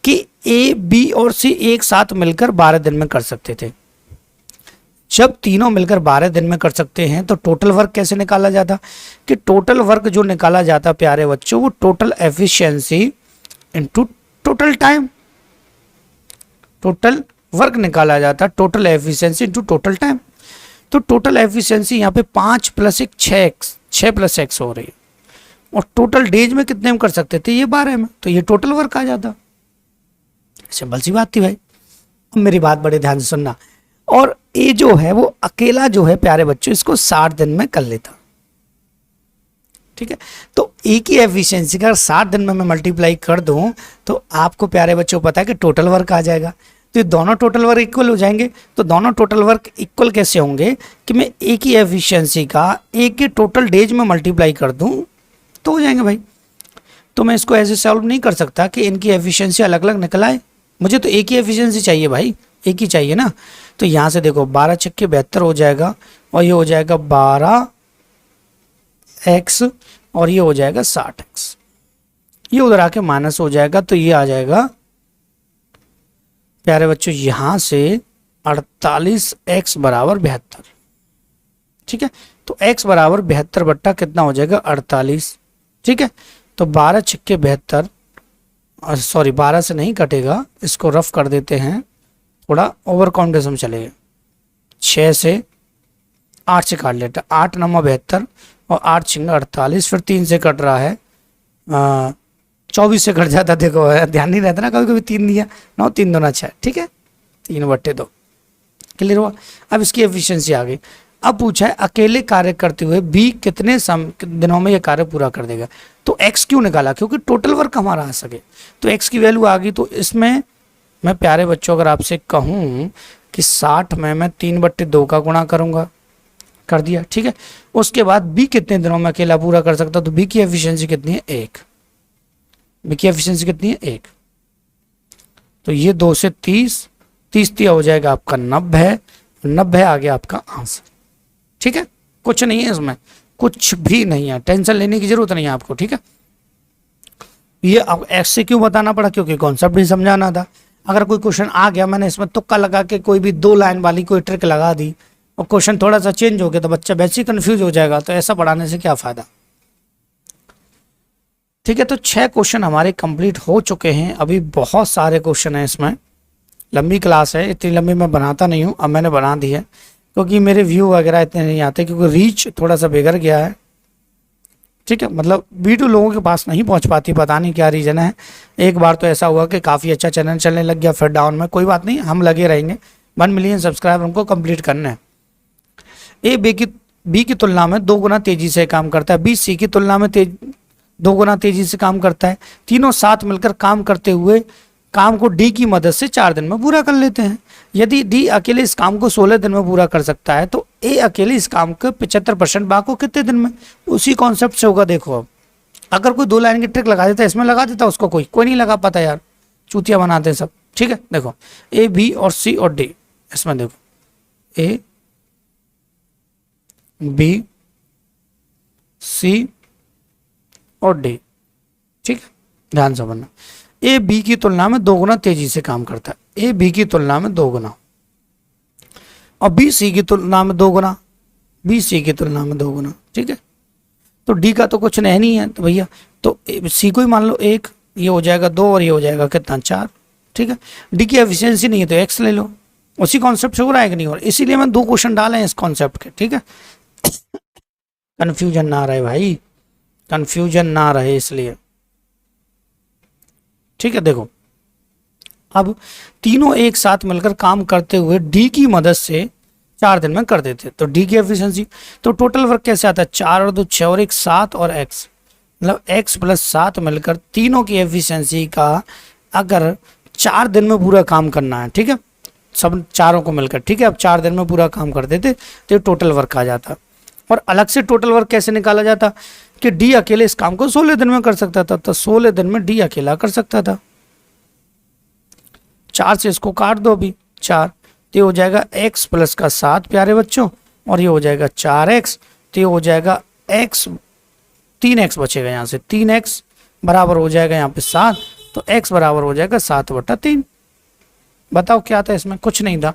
कि ए बी और सी एक साथ मिलकर 12 दिन में कर सकते थे। जब तीनों मिलकर 12 दिन में कर सकते हैं तो टोटल वर्क कैसे निकाला जाता, कि टोटल वर्क जो निकाला जाता प्यारे बच्चों, वो total efficiency into total time, total work निकाला जाता, total efficiency into total time. तो टोटल एफिशिएंसी यहाँ पे 5 + 1 6x, 6 + x हो रही है, और टोटल डेज में कितने में कर सकते थे, ये 12 में, तो ये टोटल वर्क आ जाता। सिंपल सी बात थी भाई। अब मेरी बात बड़े ध्यान से सुनना, और ए जो है वो अकेला जो है प्यारे बच्चों इसको 60 दिन में कर लेता, ठीक है। तो ए की एफिशिएंसी का 60 दिन में मैं मल्टीप्लाई कर दूं तो आपको प्यारे बच्चों पता है कि टोटल वर्क आ जाएगा। तो ये दोनों टोटल वर्क इक्वल हो जाएंगे। तो दोनों टोटल वर्क इक्वल कैसे होंगे कि मैं ए की एफिशिएंसी का ए के टोटल डेज में मल्टीप्लाई कर दूं तो हो जाएंगे भाई। तो मैं इसको ऐसे सॉल्व नहीं कर सकता कि इनकी एफिशिएंसी अलग अलग निकल आए, मुझे तो ए की एफिशिएंसी चाहिए भाई, एक ही चाहिए ना। तो यहाँ से देखो 12 × 6 = 72 हो जाएगा, और ये हो जाएगा 12x और ये हो जाएगा 60x, ये उधर आके माइनस हो जाएगा। तो ये आ जाएगा प्यारे बच्चों यहाँ से 48x = 72, ठीक है। तो x = 72 बट्टा कितना हो जाएगा 48, ठीक है। तो 12 × 6 = 72, सॉरी 12 से नहीं कटेगा, इसको रफ कर देते हैं, थोड़ा ओवर काउंटेशन चलेगा। 6 से 8 से काट लेता, 8 × 9 = 72 और 8 × 6 = 48, फिर 3 से कट रहा है 24 से कट जाता। देखो ध्यान नहीं रहता ना, कभी कभी 3 दिया, 9 3 दूना 6, ठीक है, 3/2। क्लियर हुआ। अब इसकी एफिशिएंसी आ गई। अब पूछा है अकेले कार्य करते हुए बी कितने दिनों में ये कार्य पूरा कर देगा। तो एक्स क्यों निकाला, क्योंकि टोटल वर्क हमारा आ सके, तो एक्स की वैल्यू आ गई। तो इसमें मैं प्यारे बच्चों अगर आपसे कहूँ कि 60 में मैं 3/2 का गुणा करूंगा, कर दिया, ठीक है। उसके बाद बी कितने दिनों में अकेला पूरा कर सकता, तो बी की एफिशिएंसी कितनी है 1, बी की एफिशिएंसी कितनी है 1। तो ये 2 से 30, 30 हो जाएगा आपका 90, 90 आ गया आपका आंसर, ठीक है। कुछ नहीं है इसमें, कुछ भी नहीं है, टेंशन लेने की जरूरत नहीं है आपको, ठीक है। ये अब ऐसे क्यों बताना पड़ा, क्योंकि कॉन्सेप्ट भी समझाना था। अगर कोई क्वेश्चन आ गया, मैंने इसमें तुक्का लगा के कोई भी 2 लाइन वाली कोई ट्रिक लगा दी और क्वेश्चन थोड़ा सा चेंज हो गया तो बच्चा वैसे ही कंफ्यूज हो जाएगा, तो ऐसा पढ़ाने से क्या फायदा, ठीक है। तो 6 क्वेश्चन हमारे कंप्लीट हो चुके हैं, अभी बहुत सारे क्वेश्चन हैं इसमें, लंबी क्लास है, इतनी लंबी मैं बनाता नहीं हूँ, अब मैंने बना दी है क्योंकि मेरे व्यू वगैरह इतने नहीं आते, क्योंकि रीच थोड़ा सा बिगड़ गया है, ठीक है। मतलब वीडियो लोगों के पास नहीं पहुंच पाती, पता नहीं क्या रीज़न है। एक बार तो ऐसा हुआ कि काफ़ी अच्छा चैनल चलने लग गया, फिर डाउन में, कोई बात नहीं, हम लगे रहेंगे, 1 मिलियन सब्सक्राइबर हमको कंप्लीट करना है। ए बी की तुलना में 2 गुना तेजी से काम करता है, बी सी की तुलना में 2 गुना तेजी से काम करता है। तीनों साथ मिलकर काम करते हुए काम को डी की मदद से 4 दिन में पूरा कर लेते हैं। यदि डी अकेले इस काम को 16 दिन में पूरा कर सकता है, तो ए अकेले इस काम के 75% भाग को कितने दिन में, उसी कॉन्सेप्ट से होगा। देखो अब अगर कोई 2 लाइन की ट्रिक लगा देता, इसमें लगा देता, उसको कोई नहीं लगा पाता यार, चूतिया बनाते हैं सब, ठीक है। देखो ए बी और सी और डी, इसमें देखो ए बी सी और डी, ठीक है, ध्यान से बनना। ए बी की तुलना में 2 गुना तेजी से काम करता है, ए बी की तुलना में 2 गुना, और बी सी की तुलना में 2 गुना, बी सी की तुलना में 2 गुना, ठीक है। तो डी का तो कुछ नहीं है, तो भैया तो सी को ही मान लो 1, ये हो जाएगा 2 और ये हो जाएगा कितना 4, ठीक है। डी की एफिशिएंसी नहीं है तो एक्स ले लो, उसी कॉन्सेप्ट से हो रहा है कि नहीं हो रहा, इसीलिए मैं 2 क्वेश्चन डाले हैं इस कॉन्सेप्ट के, ठीक है। कंफ्यूजन ना रहे भाई, कंफ्यूजन ना रहे इसलिए, ठीक है। देखो अब तीनों एक साथ मिलकर काम करते हुए डी की मदद से 4 दिन में कर देते, तो डी की एफिशिएंसी, तो टोटल वर्क कैसे आता है, 4 और 2 6 और 1 7 और एक्स, मतलब x + 7 मिलकर तीनों की एफिशिएंसी का अगर 4 दिन में पूरा काम करना है, ठीक है, सब चारों को मिलकर, ठीक है। अब 4 दिन में पूरा काम कर देते तो टोटल वर्क आ जाता। और अलग से टोटल वर्क कैसे निकाला जाता कि डी अकेले इस काम को 16 दिन में कर सकता था, तो 16 दिन में डी अकेला कर सकता था। 4 से इसको काट दो अभी, 4, तो हो जाएगा x + 7 प्यारे बच्चों, और ये हो जाएगा 4x, तो ये हो जाएगा x, 3x बचेगा यहाँ से, 3x बराबर हो जाएगा यहाँ पे 7, तो x बराबर हो जाएगा 7/3। बताओ क्या था इसमें, कुछ नहीं था।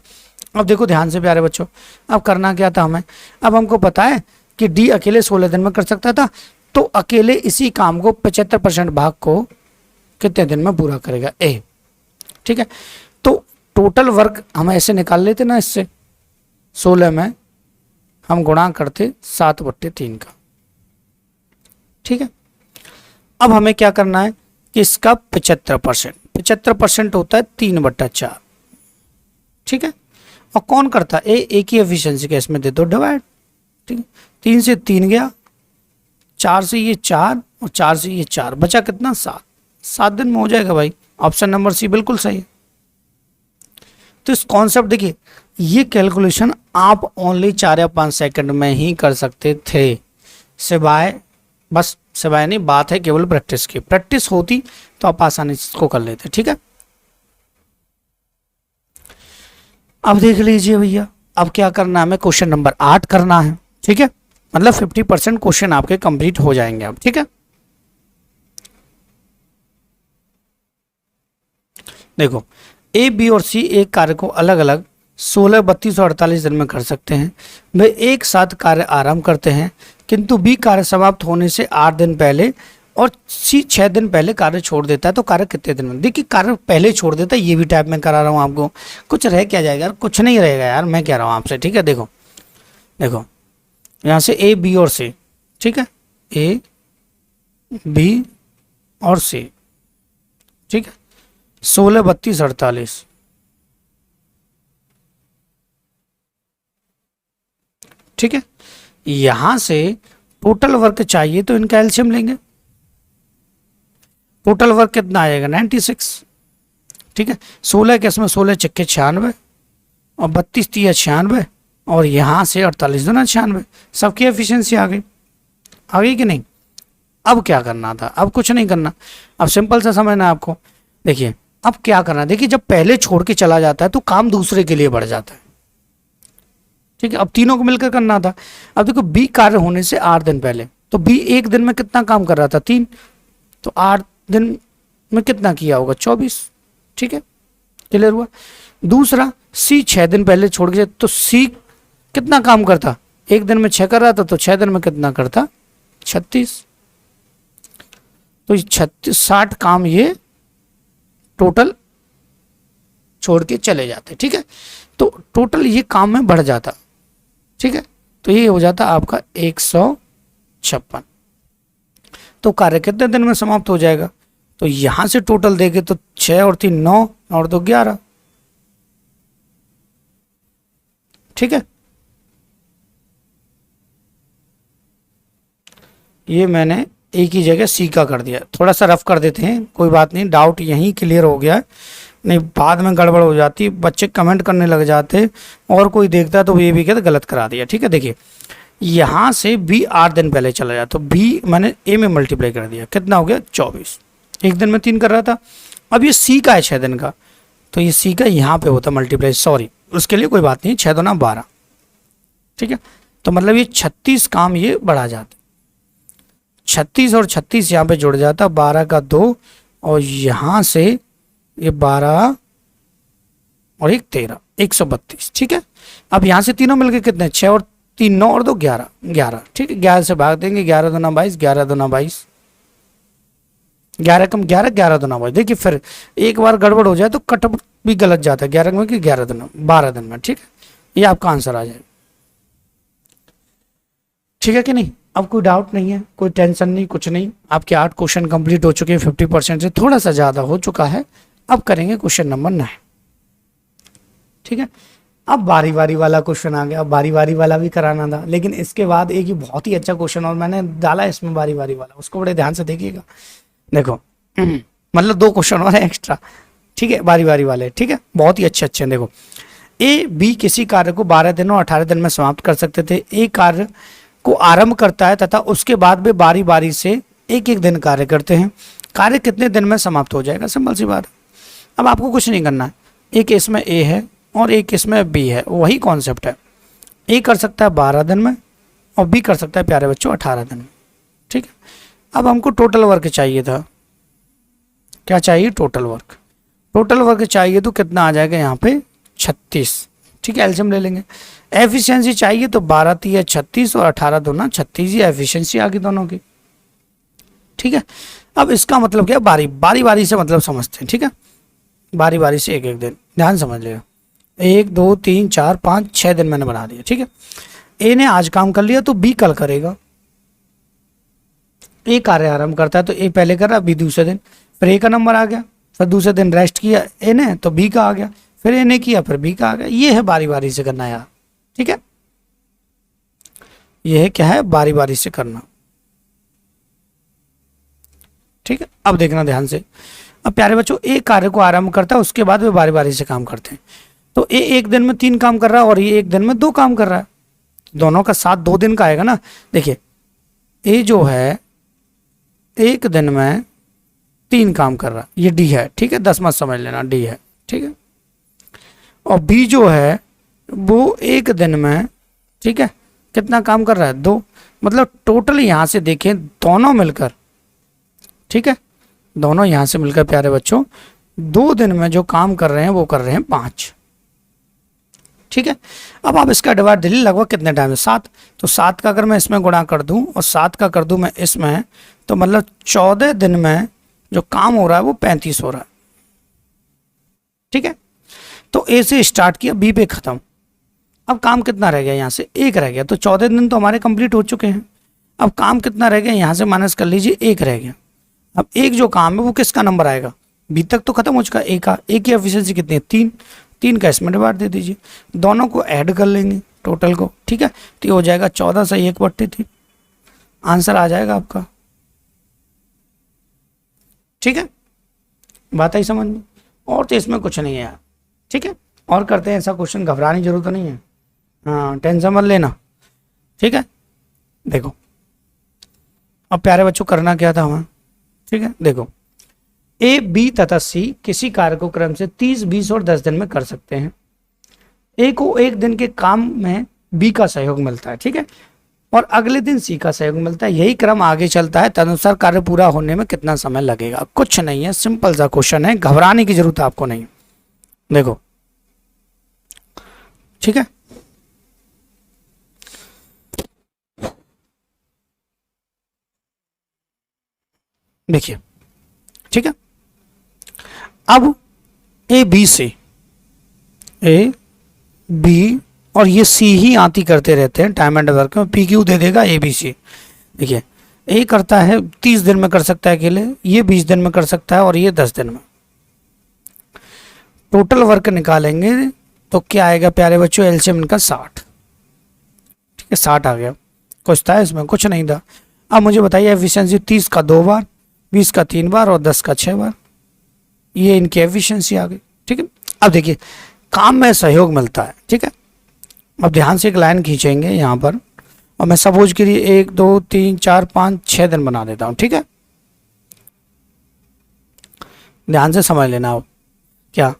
अब देखो ध्यान से प्यारे बच्चों, अब करना क्या था हमें, अब हमको पता है कि डी अकेले 16 दिन में कर सकता था, तो अकेले इसी काम को 75% भाग को कितने दिन में पूरा करेगा ए, ठीक है। तो टोटल वर्क हम ऐसे निकाल लेते ना, इससे 16 में हम गुणा करते 7/3 का, ठीक है। अब हमें क्या करना है कि इसका 75% होता है 3/4, ठीक है। और कौन करता है, ए की एफिशिएंसी का इसमें दे दो डिवाइड, ठीक है। 3 से 3 गया, 4 से ये 4 और 4 से ये 4, बचा कितना 7, 7 दिन में हो जाएगा भाई, ऑप्शन नंबर सी बिल्कुल सही है। तो इस कॉन्सेप्ट देखिए, ये कैलकुलेशन आप ओनली 4 या 5 सेकंड में ही कर सकते थे, सिवाय नहीं, बात है केवल प्रैक्टिस की, प्रैक्टिस होती तो आप आसानी से इसको कर लेते, ठीक है। अब देख लीजिए भैया, अब क्या करना है, हमें क्वेश्चन नंबर 8 करना है, ठीक है। मतलब 50% क्वेश्चन आपके कंप्लीट हो जाएंगे अब, ठीक है। देखो ए बी और सी एक कार्य को अलग अलग 16, 32 और 48 दिन में कर सकते हैं। वे एक साथ कार्य आरंभ करते हैं, किंतु बी कार्य समाप्त होने से 8 दिन पहले और सी 6 दिन पहले कार्य छोड़ देता है, तो कार्य कितने दिन में, देखिए कार्य पहले छोड़ देता है, ये भी टाइप में करा रहा हूँ आपको, कुछ रह क्या जाएगा यार, कुछ नहीं रहेगा यार, मैं कह रहा हूँ आपसे, ठीक है। देखो यहाँ से ए बी और सी, ठीक है, ए बी और सी, ठीक है, 16, 32, 48, ठीक है, यहां से टोटल वर्क चाहिए तो इनका एलसीएम लेंगे। टोटल वर्क कितना आएगा 96, ठीक है। 16 के इसमें 16 चक्के 96 और 32 तिया 96 और यहाँ से 48 दूना 96, सबकी एफिशिएंसी आ गई कि नहीं। अब क्या करना था, अब कुछ नहीं करना, अब सिंपल सा समझना है आपको। देखिए अब क्या करना है, देखिए जब पहले छोड़ के चला जाता है तो काम दूसरे के लिए बढ़ जाता है, ठीक है। अब तीनों को मिलकर करना था। अब देखो बी कार्य होने से 8 दिन पहले, तो बी एक दिन में कितना काम कर रहा था 3, तो 8 दिन में कितना किया होगा 24, ठीक है, क्लियर हुआ। दूसरा सी 6 दिन पहले छोड़ के, तो सी कितना काम करता, एक दिन में 6 कर रहा था, तो 6 दिन में कितना करता 36, तो 36 60 काम ये टोटल छोड़ के चले जाते, ठीक है। तो टोटल ये काम में बढ़ जाता, ठीक है, तो ये हो जाता आपका 156। तो कार्य कितने दिन में समाप्त हो जाएगा, तो यहां से टोटल देखे तो 6 और 3 9 और 2 11, ठीक है। ये मैंने एक ही जगह सी का कर दिया, थोड़ा सा रफ कर देते हैं, कोई बात नहीं, डाउट यहीं क्लियर हो गया है, नहीं बाद में गड़बड़ हो जाती, बच्चे कमेंट करने लग जाते और कोई देखता तो ये भी कहते गलत करा दिया, ठीक है। देखिए यहाँ से बी 8 दिन पहले चला जाए, तो बी मैंने ए में मल्टीप्लाई कर दिया, कितना हो गया 24, एक दिन में 3 कर रहा था। अब ये सी का है 6 दिन का, तो ये सी का यहाँ पे होता मल्टीप्लाई, सॉरी उसके लिए कोई बात नहीं, 6 दूना 12, ठीक है। तो मतलब ये 36 काम ये बढ़ा जाते, 36 और 36 यहाँ पे जुड़ जाता, 12 का 2 और यहाँ से ये 12 और 1 13, 132, ठीक है। अब यहाँ से तीनों मिलके कितने 6 और 3 9 और 2 11 11, ठीक है। 11 से भाग देंगे, 11 दूना 22, 11 दूना 22, 11 कम 11, 11 दूना 22। देखिए फिर एक बार गड़बड़ हो जाए तो कट भी गलत जाता है, 11 में कि 11 दूना 12 दिन में, ठीक है। ये आपका आंसर आ जाएगा, ठीक है कि नहीं। अब कोई डाउट नहीं है, कोई टेंशन नहीं, कुछ नहीं। आपके 8 क्वेश्चन कंप्लीट हो चुके हैं, 50% से थोड़ा सा ज़्यादा हो चुका है। अब करेंगे क्वेश्चन नंबर 9, ठीक है। अब बारी बारी वाला क्वेश्चन आ गया, अब बारी बारी वाला भी कराना था, लेकिन इसके बाद एक ही बहुत ही अच्छा क्वेश्चन और मैंने डाला इसमें बारी बारी वाला, उसको बड़े ध्यान से देखिएगा। देखो मतलब 2 क्वेश्चन और है एक्स्ट्रा, ठीक है, बारी बारी वाले, ठीक है, बहुत ही अच्छे अच्छे हैं। देखो ए बी किसी कार्य को 12 दिन और 18 दिन में समाप्त कर सकते थे। ए कार्य को आरंभ करता है तथा उसके बाद वे बारी बारी से एक एक दिन कार्य करते हैं। कार्य कितने दिन में समाप्त हो जाएगा, सिंपल सी बात है। अब आपको कुछ नहीं करना है, एक केस में ए है और एक केस में बी है, वही कॉन्सेप्ट है। ए कर सकता है 12 दिन में और बी कर सकता है प्यारे बच्चों 18 दिन में, ठीक है। अब हमको टोटल वर्क चाहिए था, क्या चाहिए टोटल वर्क, टोटल वर्क चाहिए तो कितना आ जाएगा यहाँ पे 36, ठीक है, एलसीएम ले लेंगे। एफिशिएंसी चाहिए तो 12 तिया 36 और 18 दूना 36, ये एफिशिएंसी आ गई दोनों की, ठीक है। अब इसका मतलब क्या, बारी बारी से मतलब समझते हैं, ठीक है। बारी बारी से एक एक दिन ध्यान समझ लेगा, 1 2 3 4 5 6 दिन मैंने बना दिया, ठीक है। ए ने आज काम कर लिया तो बी कल करेगा। ए कार्य आरंभ करता है तो ए पहले कर रहा, बी दूसरे दिन, फिर ए का नंबर आ गया, फिर दूसरे दिन रेस्ट किया ए ने तो बी का आ गया, फिर ए ने किया फिर बी का आ गया। ये है बारी बारी से करना यार, ठीक है, ये है क्या है बारी बारी से करना, ठीक है। अब देखना ध्यान से, अब प्यारे बच्चों ए कार्य को आरंभ करता है, उसके बाद वे बारी बारी से काम करते हैं। तो ए एक दिन में 3 काम कर रहा है और ये एक दिन में 2 काम कर रहा है, दोनों का साथ 2 दिन का आएगा ना। देखिए ए जो है एक दिन में 3 काम कर रहा है, ये डी है, ठीक है, 10 मत समझ लेना, डी है, ठीक है। और बी जो है वो एक दिन में, ठीक है, कितना काम कर रहा है 2, मतलब टोटल यहां से देखें दोनों मिलकर, ठीक है, दोनों यहां से मिलकर प्यारे बच्चों 2 दिन में जो काम कर रहे हैं वो कर रहे हैं 5, ठीक है। अब आप इसका डिवाइड दिल्ली लगभग कितने टाइम है 7, तो 7 का अगर मैं इसमें गुणा कर दूं और 7 का कर दूं मैं इसमें, तो मतलब 14 दिन में जो काम हो रहा है वो 35 हो रहा है, ठीक है। तो ए से स्टार्ट किया बी पे खत्म, अब काम कितना रह गया यहाँ से 1 रह गया, तो 14 दिन तो हमारे कंप्लीट हो चुके हैं। अब काम कितना रह गया, यहाँ से माइनस कर लीजिए 1 रह गया। अब एक जो काम है वो किसका नंबर आएगा, बी तक तो खत्म हो चुका है, ए का, ए की एफिशिएंसी कितनी है 3, 3 का इसमें डिवाइड दे दीजिए, दोनों को ऐड कर लेंगे टोटल को, ठीक है। तो ये हो जाएगा 14 से 1/3, आंसर आ जाएगा आपका, ठीक है। बात आई समझ में? और तो इसमें कुछ नहीं है यार, ठीक है। और करते हैं ऐसा क्वेश्चन, घबराने की जरूरत नहीं है, हाँ टेंशन मत लेना, ठीक है। देखो अब प्यारे बच्चों करना क्या था हमें, ठीक है। देखो ए, बी तथा सी किसी कार्य को क्रम से 30, 20 और 10 दिन में कर सकते हैं। ए को एक दिन के काम में बी का सहयोग मिलता है, ठीक है, और अगले दिन सी का सहयोग मिलता है। यही क्रम आगे चलता है, तदनुसार कार्य पूरा होने में कितना समय लगेगा। कुछ नहीं है, सिंपल सा क्वेश्चन है, घबराने की जरूरत आपको नहीं। देखो ठीक है, देखिए ठीक है। अब ए बी से, ए बी और ये सी ही आती करते रहते हैं टाइम एंड वर्क में, पी क्यू दे देगा ए बी सी। देखिए ए करता है 30 दिन में कर सकता है अकेले, ये 20 दिन में कर सकता है और ये 10 दिन में। टोटल वर्क निकालेंगे तो क्या आएगा प्यारे बच्चों, एलसीएम इनका 60, ठीक है 60 आ गया। कुछ था इसमें? कुछ नहीं था। अब मुझे बताइए एफिशिएंसी 30 का 2 बार, 20 का 3 बार और 10 का 6 बार, ये इनकी एफिशिएंसी आ गई, ठीक है। अब देखिए काम में सहयोग मिलता है, ठीक है। अब ध्यान से एक लाइन खींचेंगे यहाँ पर, और मैं सपोज के लिए 1 2 3 4 5 6 दिन बना देता हूँ, ठीक है। ध्यान से समझ लेना अब क्या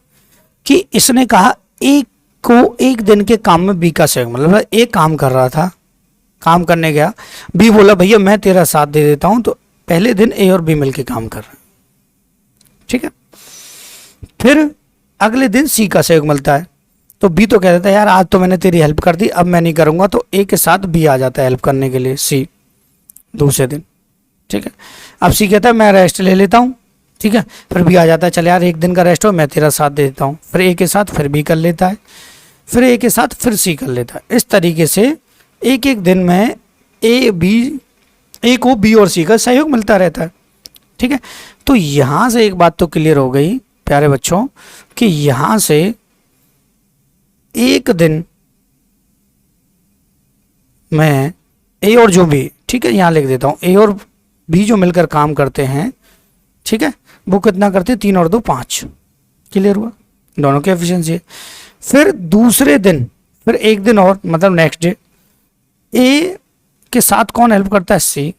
कि इसने कहा एक को एक दिन के काम में बी का सहयोग, मतलब एक काम कर रहा था, काम करने गया, बी बोला भैया मैं तेरा साथ दे देता हूं, तो पहले दिन ए और बी मिलके काम कर रहे हैं, ठीक है। फिर अगले दिन सी का सहयोग मिलता है, तो बी तो कह देता है यार आज तो मैंने तेरी हेल्प कर दी, अब मैं नहीं करूंगा, तो ए के साथ बी आ जाता है हेल्प करने के लिए सी दूसरे दिन, ठीक है। अब सी कहता है मैं रेस्ट ले लेता हूँ, ठीक है। फिर बी आ जाता है चल यार एक दिन का रेस्ट हो, मैं तेरा साथ दे देता हूँ। फिर ए के साथ फिर बी कर लेता है, फिर ए के साथ फिर सी कर लेता है। इस तरीके से एक एक दिन में ए को बी और सी का सहयोग मिलता रहता है, ठीक है। तो यहां से एक बात तो क्लियर हो गई प्यारे बच्चों कि यहां से एक दिन में ए और जो बी, ठीक है, यहां लिख देता हूं, ए और बी जो मिलकर काम करते हैं, ठीक है, वो कितना करते हैं 3 और 2 5, क्लियर हुआ, दोनों की एफिशिएंसी है। फिर दूसरे दिन फिर एक दिन और मतलब नेक्स्ट डे ए के साथ कौन हेल्प करता है, सी,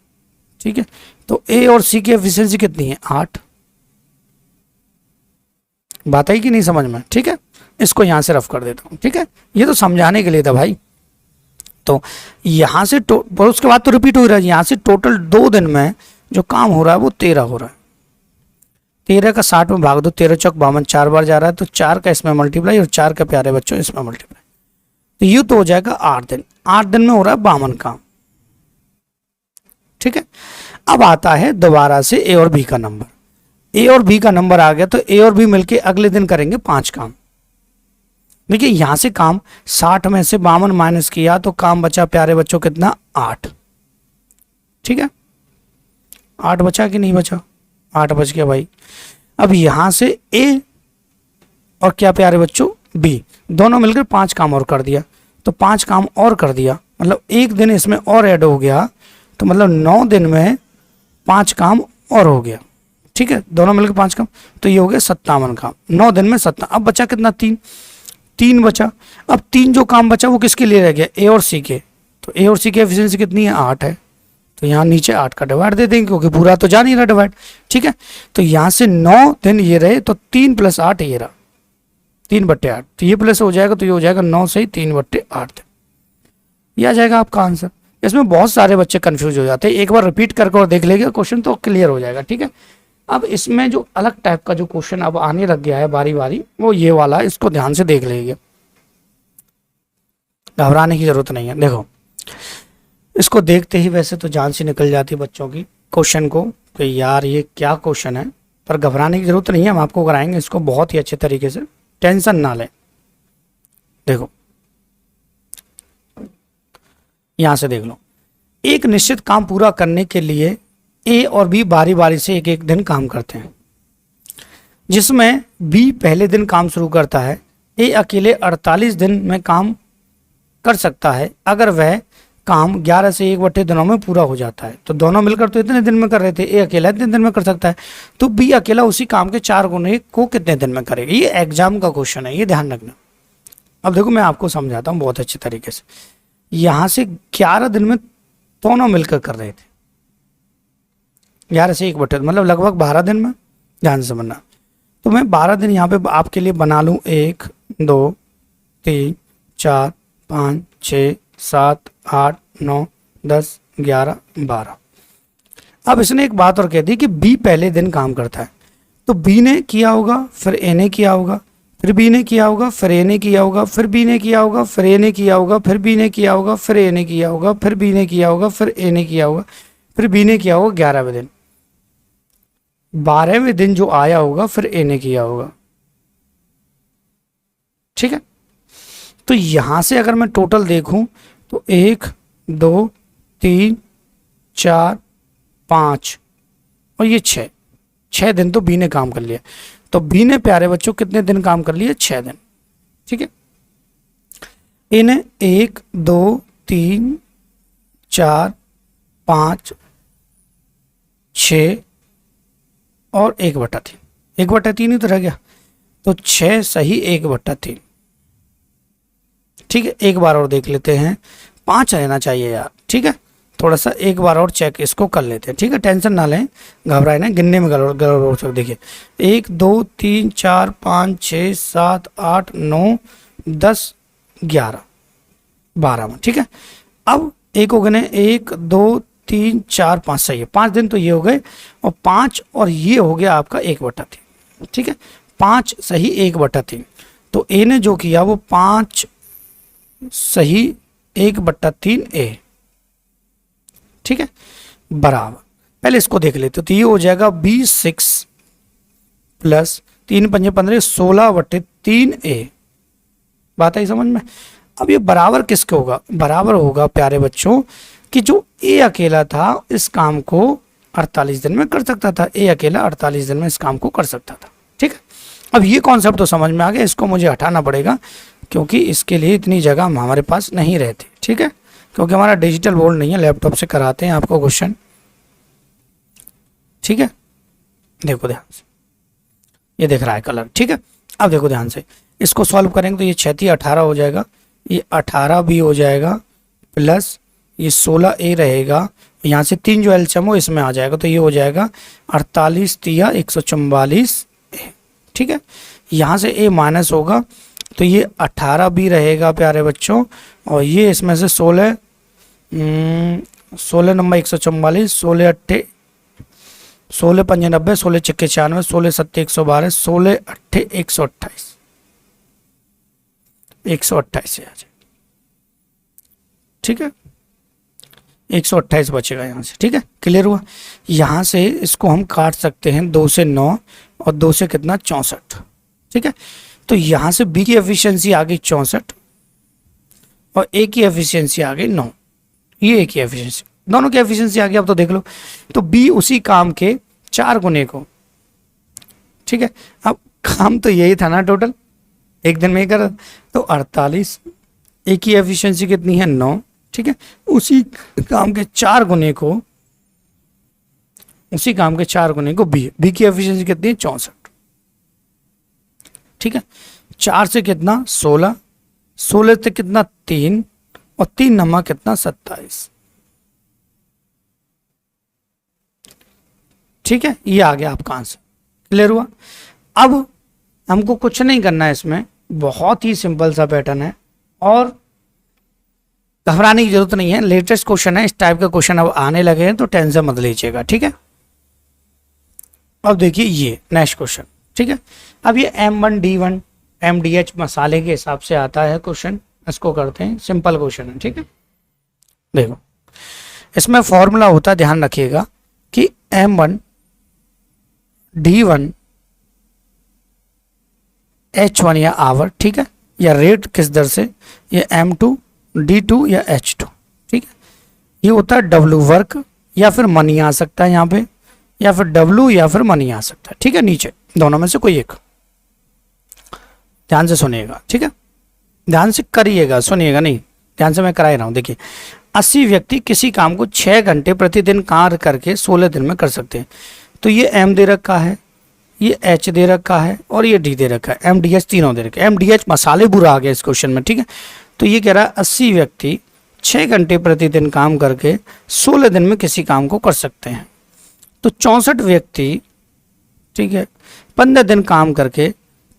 ठीक है। तो ए और सी की एफिशिएंसी कितनी है 8, बात आई कि नहीं समझ में, ठीक है। इसको यहां से रफ कर देता हूं, ठीक है, ये तो समझाने के लिए था भाई। तो यहां से उसके बाद तो रिपीट हो रहा है, यहां से टोटल 2 दिन में जो काम हो रहा है वो 13 हो रहा है। 13 का 60 में भाग दो, 13 चौक 52, 4 बार जा रहा है, तो 4 का इसमें मल्टीप्लाई और 4 का प्यारे बच्चों इसमें मल्टीप्लाई, तो ये तो हो जाएगा 8 दिन। 8 दिन में हो रहा है 52 काम, ठीक है। अब आता है दोबारा से ए और बी का नंबर, ए और बी का नंबर आ गया, तो ए और बी मिलके अगले दिन करेंगे 5 काम। देखिए यहां से काम 60 में से 52 माइनस किया तो काम बचा प्यारे बच्चों कितना 8, ठीक है। 8 बचा कि नहीं बचा, 8 बच गया भाई। अब यहां से ए और क्या प्यारे बच्चों बी दोनों मिलकर 5 काम और कर दिया, तो 5 काम और कर दिया मतलब एक दिन इसमें और ऐड हो गया, तो मतलब 9 दिन में 5 काम और हो गया, ठीक है, दोनों मिलकर 5 काम, तो ये हो गया 57 काम, 9 दिन में 57। अब बचा कितना 3 बचा। अब 3 जो काम बचा वो किसके लिए रह गया, ए और सी के, तो ए और सी की एफिशिएंसी कितनी है 8 है, तो यहाँ नीचे 8 का डिवाइड दे देंगे क्योंकि पूरा तो जा नहीं रहा डिवाइड, ठीक है। तो यहाँ से 9 दिन ये रहे, तो 3 + 8 ये रहा 3/8, तो ये प्लस हो जाएगा, तो ये हो जाएगा 9 से ही 3/8, ये आ जाएगा आपका आंसर। इसमें बहुत सारे बच्चे कंफ्यूज हो जाते हैं, एक बार रिपीट करके और देख लेंगे क्वेश्चन तो क्लियर हो जाएगा, ठीक है। अब इसमें जो अलग टाइप का जो क्वेश्चन अब आने लग गया है बारी बारी, वो ये वाला, इसको ध्यान से देख लीजिए, घबराने की जरूरत नहीं है। देखो इसको देखते ही वैसे तो जान सी निकल जाती बच्चों की क्वेश्चन को कि यार ये क्या क्वेश्चन है, पर घबराने की जरूरत नहीं है, हम आपको कराएंगे इसको बहुत ही अच्छे तरीके से, टेंशन ना लें। देखो यहां से देख लो, एक निश्चित काम पूरा करने के लिए ए और बी बारी बारी से एक एक दिन काम करते हैं, जिसमें बी पहले दिन काम शुरू करता है, ए अकेले 48 दिन में काम कर सकता है अगर वह काम 11 से 1/2 दिनों में पूरा हो जाता है। तो दोनों मिलकर तो इतने दिन में कर रहे थे, ए अकेला इतने दिन में कर सकता है, तो बी अकेला उसी काम के 4 गुने को कितने दिन में करेगा। ये एग्जाम का क्वेश्चन है, ये ध्यान रखना। अब देखो मैं आपको समझाता हूँ बहुत अच्छे तरीके से। यहां से 11 दिन में दोनों मिलकर कर रहे थे, 11 से 1/2 मतलब लगभग 12 दिन में। ध्यान से समझना। तो मैं 12 दिन यहाँ पे आपके लिए बना लूँ, 1 2 3 4 5 6 7 8 9 10 11 12। अब इसने एक बात और कह दी कि बी पहले दिन काम करता है, तो बी ने किया होगा, फिर ए ने किया होगा, फिर बी ने किया होगा, फिर ए ने किया होगा, फिर बी ने किया होगा, फिर ए ने किया होगा, फिर बी ने किया होगा, फिर ए ने किया होगा, फिर बी ने किया होगा, फिर ए ने किया होगा, फिर बी ने किया होगा 11वें दिन। 12वें दिन जो आया होगा फिर ए ने किया होगा। ठीक है, तो यहां से अगर मैं टोटल देखूं तो 1 2 3 4 5 और ये 6 दिन तो बी ने काम कर लिया। तो बी ने प्यारे बच्चों कितने दिन काम कर लिए? 6 दिन। ठीक है, ए ने 1 2 3 4 5 6 और 1/3, 1/3 ही तो रह गया, तो 6 सही 1/3। ठीक है, एक बार और देख लेते हैं, 5 रहना चाहिए यार। ठीक है, थोड़ा सा एक बार और चेक इसको कर लेते हैं। ठीक है, टेंशन ना लें, घबराए ना, गिनने में गड़बड़ हो सकती। देखिए 1 2 3 4 5 6 7 8 9 10 11 12 में। ठीक है, अब एक को गिने 1 2 3 4 5 सही है, 5 दिन तो ये हो गए, और 5 और ये हो गया आपका 1/3। ठीक है, 5 सही 1/3। तो ए ने जो किया वो 5 सही 1/3 ए। ठीक है, बराबर, पहले इसको देख लेते, तो ये हो जाएगा B6 प्लस 3 5 15 16/3 ए। बात आई समझ में? अब ये बराबर किसके होगा? बराबर होगा प्यारे बच्चों कि जो ए अकेला था इस काम को 48 दिन में कर सकता था, ए अकेला 48 दिन में इस काम को कर सकता था। ठीक है, अब ये कॉन्सेप्ट तो समझ में आ गया, इसको मुझे हटाना पड़ेगा क्योंकि इसके लिए इतनी जगह हमारे पास नहीं रहती। ठीक है, क्योंकि हमारा डिजिटल बोर्ड नहीं है, लैपटॉप से कराते हैं आपको क्वेश्चन। ठीक है, देखो ध्यान से, ये देख रहा है कलर। ठीक है, अब देखो ध्यान से, इसको सॉल्व करेंगे तो ये 6 18 हो जाएगा, ये 18 भी हो जाएगा, प्लस ये 16 ए रहेगा, यहाँ से 3 जो एलसीएम हो इसमें आ जाएगा, तो ये हो जाएगा 48 तिया 144 ए। ठीक है, यहाँ से ए माइनस होगा तो ये 18 भी रहेगा प्यारे बच्चों, और ये इसमें से 16 नंबर 144, 16 अट्ठे 16 पंजे 90, 16 छक्के 96, 16 सत्ते 112, 16 अट्ठे 128, 128 से आ जाए। ठीक है, 128 बचेगा यहाँ से। ठीक है, क्लियर हुआ? यहाँ से इसको हम काट सकते हैं, 2 से 9 और 2 से कितना 64। ठीक है, तो यहाँ से बी की एफिशिएंसी आ गई 64 और ए की एफिशिएंसी आ गई 9। ये ए की एफिशिएंसी, दोनों की एफिशिएंसी आ गई। अब तो देख लो, तो बी उसी काम के 4 गुने को। ठीक है, अब काम तो यही था ना, टोटल एक दिन में ही कर, तो 48, ए की एफिशिएंसी कितनी है 9। ठीक है, उसी काम के 4 गुने को, उसी काम के 4 गुने को बी की एफिशिएंसी कितनी है 64। ठीक है, 4 से कितना 16, 16 से कितना 3 और 3 नंबर कितना 27। ठीक है, ये आ गया आपका आंसर। क्लियर हुआ? अब हमको कुछ नहीं करना है इसमें, बहुत ही सिंपल सा पैटर्न है और घबराने की जरूरत नहीं है। लेटेस्ट क्वेश्चन है, इस टाइप का क्वेश्चन अब आने लगे हैं तो टेंशन मत लीजिएगा। ठीक है, अब देखिए ये नेक्स्ट क्वेश्चन। ठीक है, अब ये M1 D1 MDH मसाले के हिसाब से आता है क्वेश्चन, इसको करते हैं, सिंपल क्वेश्चन है। ठीक है, देखो इसमें फॉर्मूला होता है, ध्यान रखिएगा कि M1 D1 H1 या आवर, ठीक है, या रेट किस दर से, ये M2 D2 या H2। ठीक है, ये होता है W वर्क या फिर मनी आ सकता है यहाँ पे, या फिर W या फिर मनी आ सकता है। ठीक है, नीचे दोनों में से कोई एक, ध्यान से सुनिएगा। ठीक है, ध्यान से करिएगा, सुनिएगा नहीं, ध्यान से मैं करा ही रहा हूँ। देखिए 80 व्यक्ति किसी काम को 6 घंटे प्रतिदिन कार्य करके 16 दिन में कर सकते हैं। तो ये एम दे रखा है, ये एच दे रखा है और ये डी दे रखा है, एम डी एच तीनों दे रखा है। एम डी एच मसाले बुरा आ गया इस क्वेश्चन में, ठीक है। तो ये कह रहा है 80 व्यक्ति 6 घंटे प्रतिदिन काम करके 16 दिन में किसी काम को कर सकते हैं। तो 64 व्यक्ति, ठीक है, 15 दिन काम करके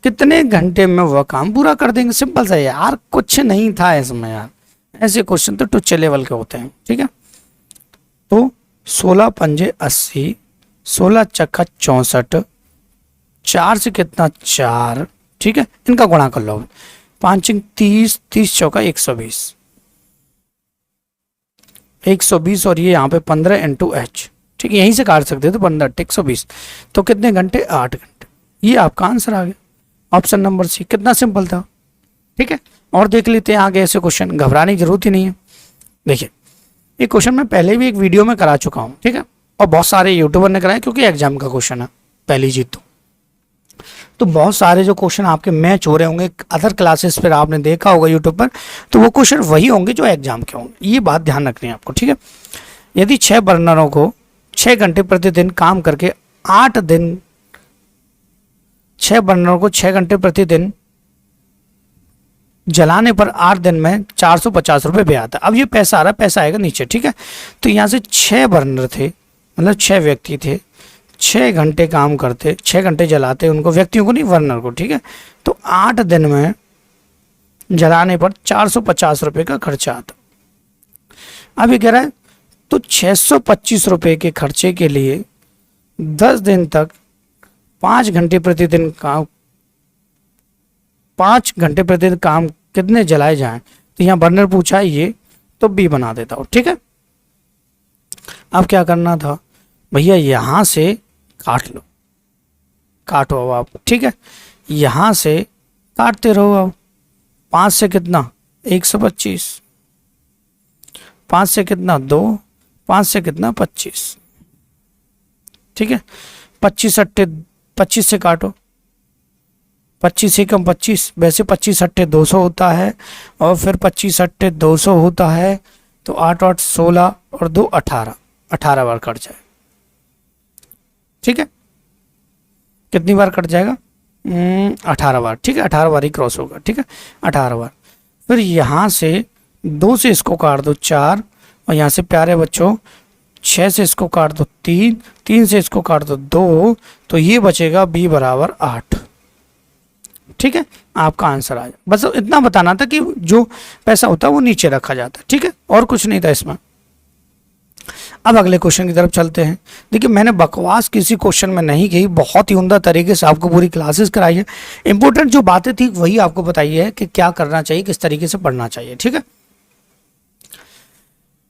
कितने घंटे में वह काम पूरा कर देंगे। सिंपल सा यार, कुछ नहीं था इसमें यार, ऐसे क्वेश्चन तो टुच्चे लेवल के होते हैं, ठीक है। तो 16 पंजे 80, 16 चक्का 64, 4 से कितना 4, ठीक है, इनका गुणा कर लो। 5 30, 30 चौका 120, 120 और ये यहाँ पे 15 इंटू एच, ठीक है, यहीं से काट सकते थे 15 120। तो कितने घंटे, 8 घंटे। ये आपका आंसर आ गया, ऑप्शन नंबर सी। कितना सिंपल था, ठीक है। और देख लेते हैं आगे ऐसे क्वेश्चन, घबराने की जरूरत ही नहीं है। देखिए ये क्वेश्चन मैं पहले भी एक वीडियो में करा चुका हूँ, ठीक है, और बहुत सारे यूट्यूबर ने कराया क्योंकि एग्जाम का क्वेश्चन है पहली जीत। तो बहुत सारे जो क्वेश्चन आपके मैच हो रहे होंगे अदर क्लासेस पर, आपने देखा होगा यूट्यूब पर, तो वो क्वेश्चन वही होंगे जो एग्जाम के होंगे। ये बात ध्यान रखनी है आपको, ठीक है। यदि 6 बर्नरों को 6 घंटे प्रतिदिन काम करके 8 दिन, 6 बर्नरों को 6 घंटे प्रतिदिन जलाने पर 8 दिन में 450 रुपये व्यय आता है। अब ये पैसा आ रहा है, पैसा आएगा नीचे, ठीक है। तो यहाँ से 6 बर्नर थे, मतलब 6 व्यक्ति थे, 6 घंटे काम करते, 6 घंटे जलाते उनको, व्यक्तियों को नहीं बर्नर को, ठीक है। तो 8 दिन में जलाने पर 450 रुपये का खर्चा आता। अब ये कह रहा है तो 625 रुपये के खर्चे के लिए 10 दिन तक 5 घंटे प्रतिदिन काम, 5 घंटे प्रतिदिन काम कितने जलाए जाएं। तो यहाँ बर्नर पूछा है ये, तो बी बना देता हूँ, ठीक है। अब क्या करना था भैया, यहाँ से काट लो, काटो अब आप, ठीक है, यहाँ से काटते रहो। अब 5 से कितना 125, 5 से कितना 2, 5 से कितना 25, ठीक है। 25 अट्ठे 25 से काटो, 25 से कम 25, वैसे 25 अट्ठे 200 होता है और फिर 25 अट्ठे 200 होता है। तो 8 8 16 और 2 18, 18 बार कट जाए, ठीक है। कितनी बार कट जाएगा, 18 बार, ठीक है, 18 बार ही क्रॉस होगा, ठीक है, 18 बार। फिर यहाँ से 2 से इसको काट दो 4, और यहाँ से प्यारे बच्चों 6 से इसको काट दो 3, 3 से इसको काट दो 2, तो ये बचेगा b बराबर 8, ठीक है। आपका आंसर आ जाए। बस इतना बताना था कि जो पैसा होता है वो नीचे रखा जाता है, ठीक है, और कुछ नहीं था इसमें। अब अगले क्वेश्चन की तरफ चलते हैं। देखिए मैंने बकवास किसी क्वेश्चन में नहीं की, बहुत ही उम्दा तरीके से आपको पूरी क्लासेस कराई है। इंपॉर्टेंट जो बातें थी वही आपको बताई है कि क्या करना चाहिए, किस तरीके से पढ़ना चाहिए, ठीक है।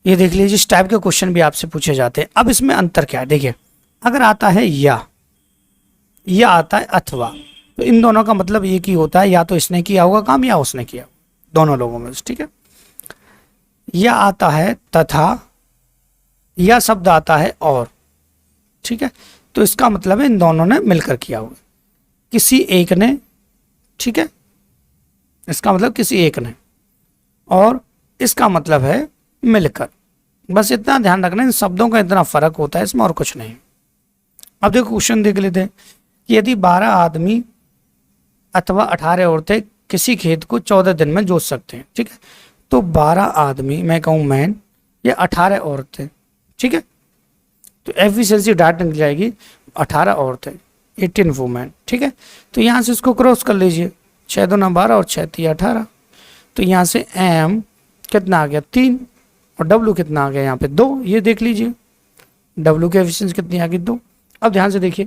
ये देख लीजिए, इस टाइप के क्वेश्चन भी आपसे पूछे जाते हैं। अब इसमें अंतर क्या है, देखिए अगर आता है या आता है अथवा, तो इन दोनों का मतलब एक ही होता है, या तो इसने किया होगा काम या उसने किया, दोनों लोगों में, ठीक है। या आता है तथा, या शब्द आता है और, ठीक है, तो इसका मतलब है इन दोनों ने मिलकर किया होगा, किसी एक ने, ठीक है, इसका मतलब किसी एक ने, और इसका मतलब है मिलकर। बस इतना ध्यान रखना, इन शब्दों का इतना फर्क होता है इसमें, और कुछ नहीं। अब देखो क्वेश्चन देख लेते हैं कि यदि 12 आदमी अथवा 18 औरतें किसी खेत को 14 दिन में जोत सकते हैं, ठीक है। तो 12 आदमी, मैं कहूँ मैन, या 18 औरतें, ठीक है, तो एफिशिएंसी डाट निकल जाएगी 18 औरतें, 18 वुमेन, ठीक है। तो यहाँ से इसको क्रॉस कर लीजिए, 6 दूना 12 और 6 3 18। तो यहाँ से एम कितना आ गया 3, और डब्लू कितना आ गया यहाँ पे 2, ये देख लीजिए डब्लू की एफिशिएंसी कितनी आ गई 2। अब ध्यान से देखिए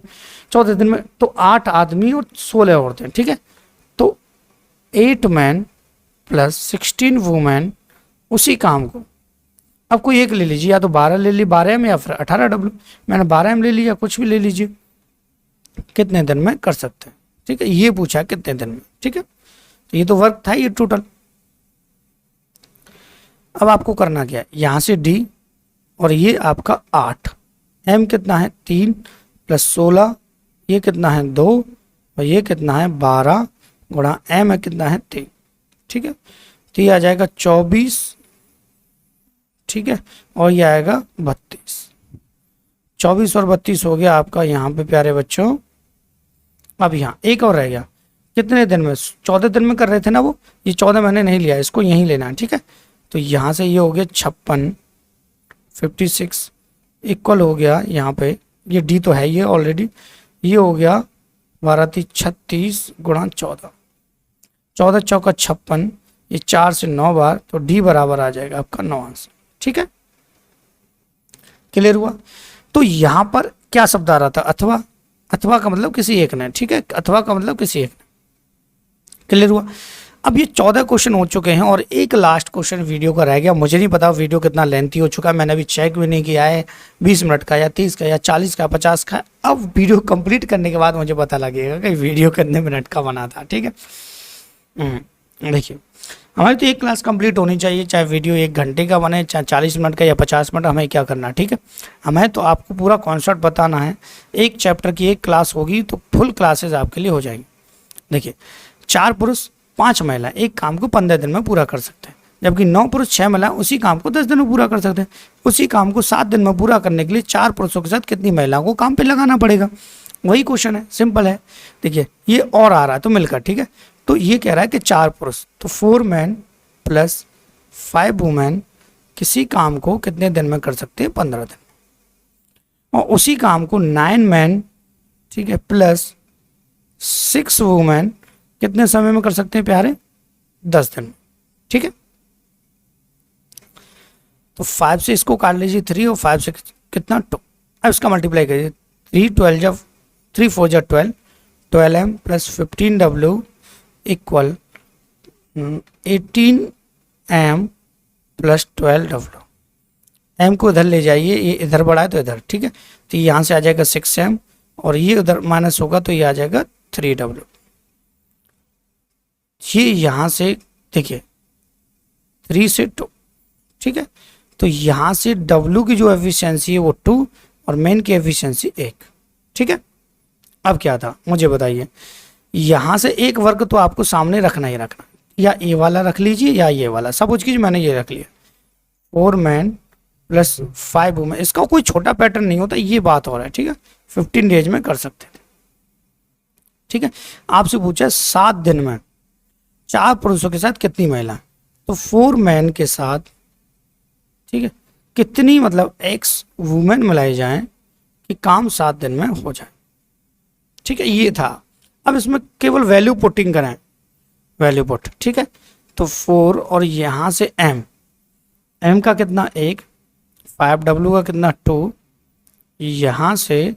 14 दिन में तो 8 आदमी और 16 औरतें, ठीक है। तो 8 मैन प्लस 16 वुमेन उसी काम को, अब कोई एक ले लीजिए, या तो 12 ले ली 12 में, या फिर 18 डब्लू, मैंने 12 में ले लिया, कुछ भी ले लीजिए, कितने दिन में कर सकते हैं, ठीक है। ये पूछा कितने दिन में, ठीक है। तो ये तो वर्क था ये टोटल। अब आपको करना क्या है, यहाँ से डी और ये आपका 8, एम कितना है 3 प्लस 16, ये कितना है 2 और ये कितना है 12 गुणा एम है कितना है 3, ठीक है। तो ये आ जाएगा 24, ठीक है, और ये आएगा 32। 24 और 32 हो गया आपका यहाँ पे प्यारे बच्चों। अब यहाँ एक और रह गया, कितने दिन में, 14 दिन में कर रहे थे ना वो, ये 14 मैंने नहीं लिया, इसको यहीं लेना है, ठीक है। तो यहाँ से ये हो गया 56, 56 इक्वल हो गया यहाँ पे, ये डी तो है ये ऑलरेडी, ये हो गया 12 36 गुणा 14, 14 चौका 56, ये 4 से 9 बार, तो डी बराबर आ जाएगा आपका 9 आंसर, ठीक है। क्लियर हुआ। तो यहाँ पर क्या शब्द आ रहा था, अथवा, अथवा का मतलब किसी एक ने, ठीक है, अथवा का मतलब किसी एक ने। क्लियर हुआ। अब ये 14 क्वेश्चन हो चुके हैं और एक लास्ट क्वेश्चन वीडियो का रह गया। मुझे नहीं पता वीडियो कितना लेंथी हो चुका है, मैंने अभी चेक भी नहीं किया है, 20 मिनट का या 30 का या 40 का 50 का। अब वीडियो कंप्लीट करने के बाद मुझे पता लगेगा कि वीडियो कितने मिनट का बना था, ठीक है। देखिए, हमारी तो एक क्लास कंप्लीट होनी चाहिए, चाहे वीडियो 1 घंटे का बने, चाहे 40 मिनट का या 50 मिनट, हमें क्या करना है, ठीक है। हमें तो आपको पूरा कॉन्सेप्ट बताना है। एक चैप्टर की एक क्लास होगी तो फुल क्लासेज आपके लिए हो जाएंगी। देखिए, 4 पुरुष 5 महिला एक काम को 15 दिन में पूरा कर सकते हैं, जबकि 9 पुरुष 6 महिला उसी काम को 10 दिन में पूरा कर सकते हैं। उसी काम को 7 दिन में पूरा करने के लिए 4 पुरुषों के साथ कितनी महिलाओं को काम पे लगाना पड़ेगा। वही क्वेश्चन है, सिंपल है। देखिए, ये और आ रहा है तो मिलकर, ठीक है। तो ये कह रहा है कि 4 पुरुष, तो 4 मैन प्लस 5 वुमेन किसी काम को कितने दिन में कर सकते हैं, 15 दिन। और उसी काम को 9 मैन, ठीक है, प्लस 6 वुमेन कितने समय में कर सकते हैं प्यारे, 10 दिन में, ठीक है। तो 5 से इसको काट लीजिए 3 और 5 से कितना 2, अब इसका मल्टीप्लाई करिए, 3 12 जब 3 4 जब 12, 12m plus 15w equal 18m plus 12w। m को इधर ले जाइए, ये इधर बढ़ा है तो इधर, ठीक है। तो यहाँ से आ जाएगा 6m और ये उधर माइनस होगा तो ये आ जाएगा 3w। ये यहाँ से देखिए 3 से 2, ठीक है। तो यहाँ से W की जो एफिशिएंसी है वो 2 और मेन की एफिशिएंसी 1, ठीक है। अब क्या था मुझे बताइए, यहाँ से एक वर्ग तो आपको सामने रखना ही रखना, या ये वाला रख लीजिए या ये वाला, सपोज कीजिए मैंने ये रख लिया, 4 मैन प्लस 5 वुमेन। इसका कोई छोटा पैटर्न नहीं होता, ये बात हो रहा है, ठीक है। 15 डेज में कर सकते थे, ठीक है। आपसे पूछा 7 दिन में 4 पुरुषों के साथ कितनी महिला, तो 4 मैन के साथ, ठीक है, कितनी मतलब x वुमेन मिलाई जाए कि काम 7 दिन में हो जाए, ठीक है। ये था। अब इसमें केवल वैल्यू पुटिंग करें, वैल्यू पुट, ठीक है। तो 4 और यहाँ से m का कितना 1, 5w का कितना 2, यहाँ से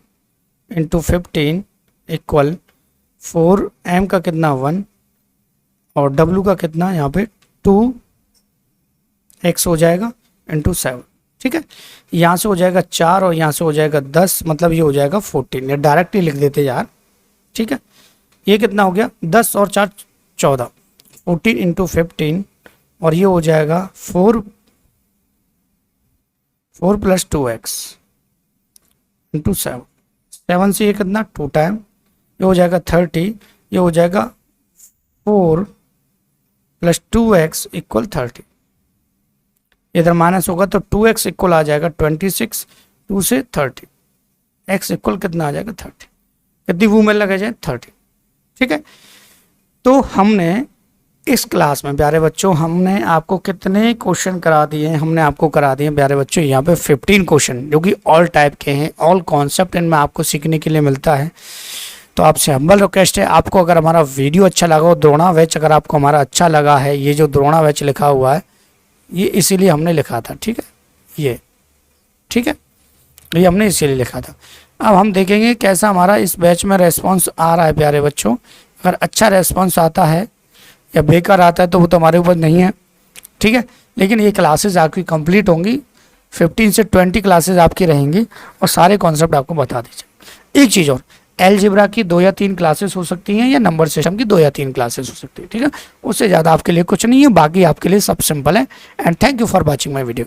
इंटू 15 इक्वल 4m का कितना 1 और w का कितना यहाँ पे 2x हो जाएगा इंटू 7, ठीक है। यहाँ से हो जाएगा 4 और यहाँ से हो जाएगा 10, मतलब ये हो जाएगा 14। ये डायरेक्टली लिख देते यार, ठीक है। ये कितना हो गया 10 और 4 14, 14 इंटू 15 और ये हो जाएगा 4 प्लस 2x इंटू 7, 7 से ये कितना 2 टाइम, ये हो जाएगा 30, ये हो जाएगा 4 प्लस 2x इक्वल 30। इधर माइनस होगा तो 2x इक्वल आ जाएगा 26, 2 से 30, x इक्वल कितना आ जाएगा 30। कितनी वुमेन लगा जाए 30, ठीक है। तो हमने इस क्लास में प्यारे बच्चों हमने आपको कितने क्वेश्चन करा दिए हैं, हमने आपको करा दिए प्यारे बच्चों यहाँ पे 15 क्वेश्चन, जो कि ऑल टाइप के हैं, ऑल कॉन्सेप्ट इनमें आपको सीखने के लिए मिलता है। तो आपसे हम्बल रिक्वेस्ट है, आपको अगर हमारा वीडियो अच्छा लगा हो, द्रोणावैच अगर आपको हमारा अच्छा लगा है, ये जो द्रोणावैच लिखा हुआ है ये इसीलिए हमने लिखा था, ठीक है, ये ठीक है, ये हमने इसीलिए लिखा था। अब हम देखेंगे कैसा हमारा इस बैच में रेस्पॉन्स आ रहा है प्यारे बच्चों। अगर अच्छा रेस्पॉन्स आता है या बेकार आता है तो वो तो हमारे ऊपर नहीं है, ठीक है। लेकिन ये क्लासेस आपकी कंप्लीट होंगी, 15 से 20 क्लासेस आपकी रहेंगी और सारे कॉन्सेप्ट आपको बता दीजिए। एक चीज़ और, एलजेब्रा की 2 या 3 क्लासेस हो सकती हैं या नंबर सिस्टम की 2 या 3 क्लासेस हो सकती है, ठीक है। उससे ज़्यादा आपके लिए कुछ नहीं है, बाकी आपके लिए सब सिंपल है। And thank you for watching my video.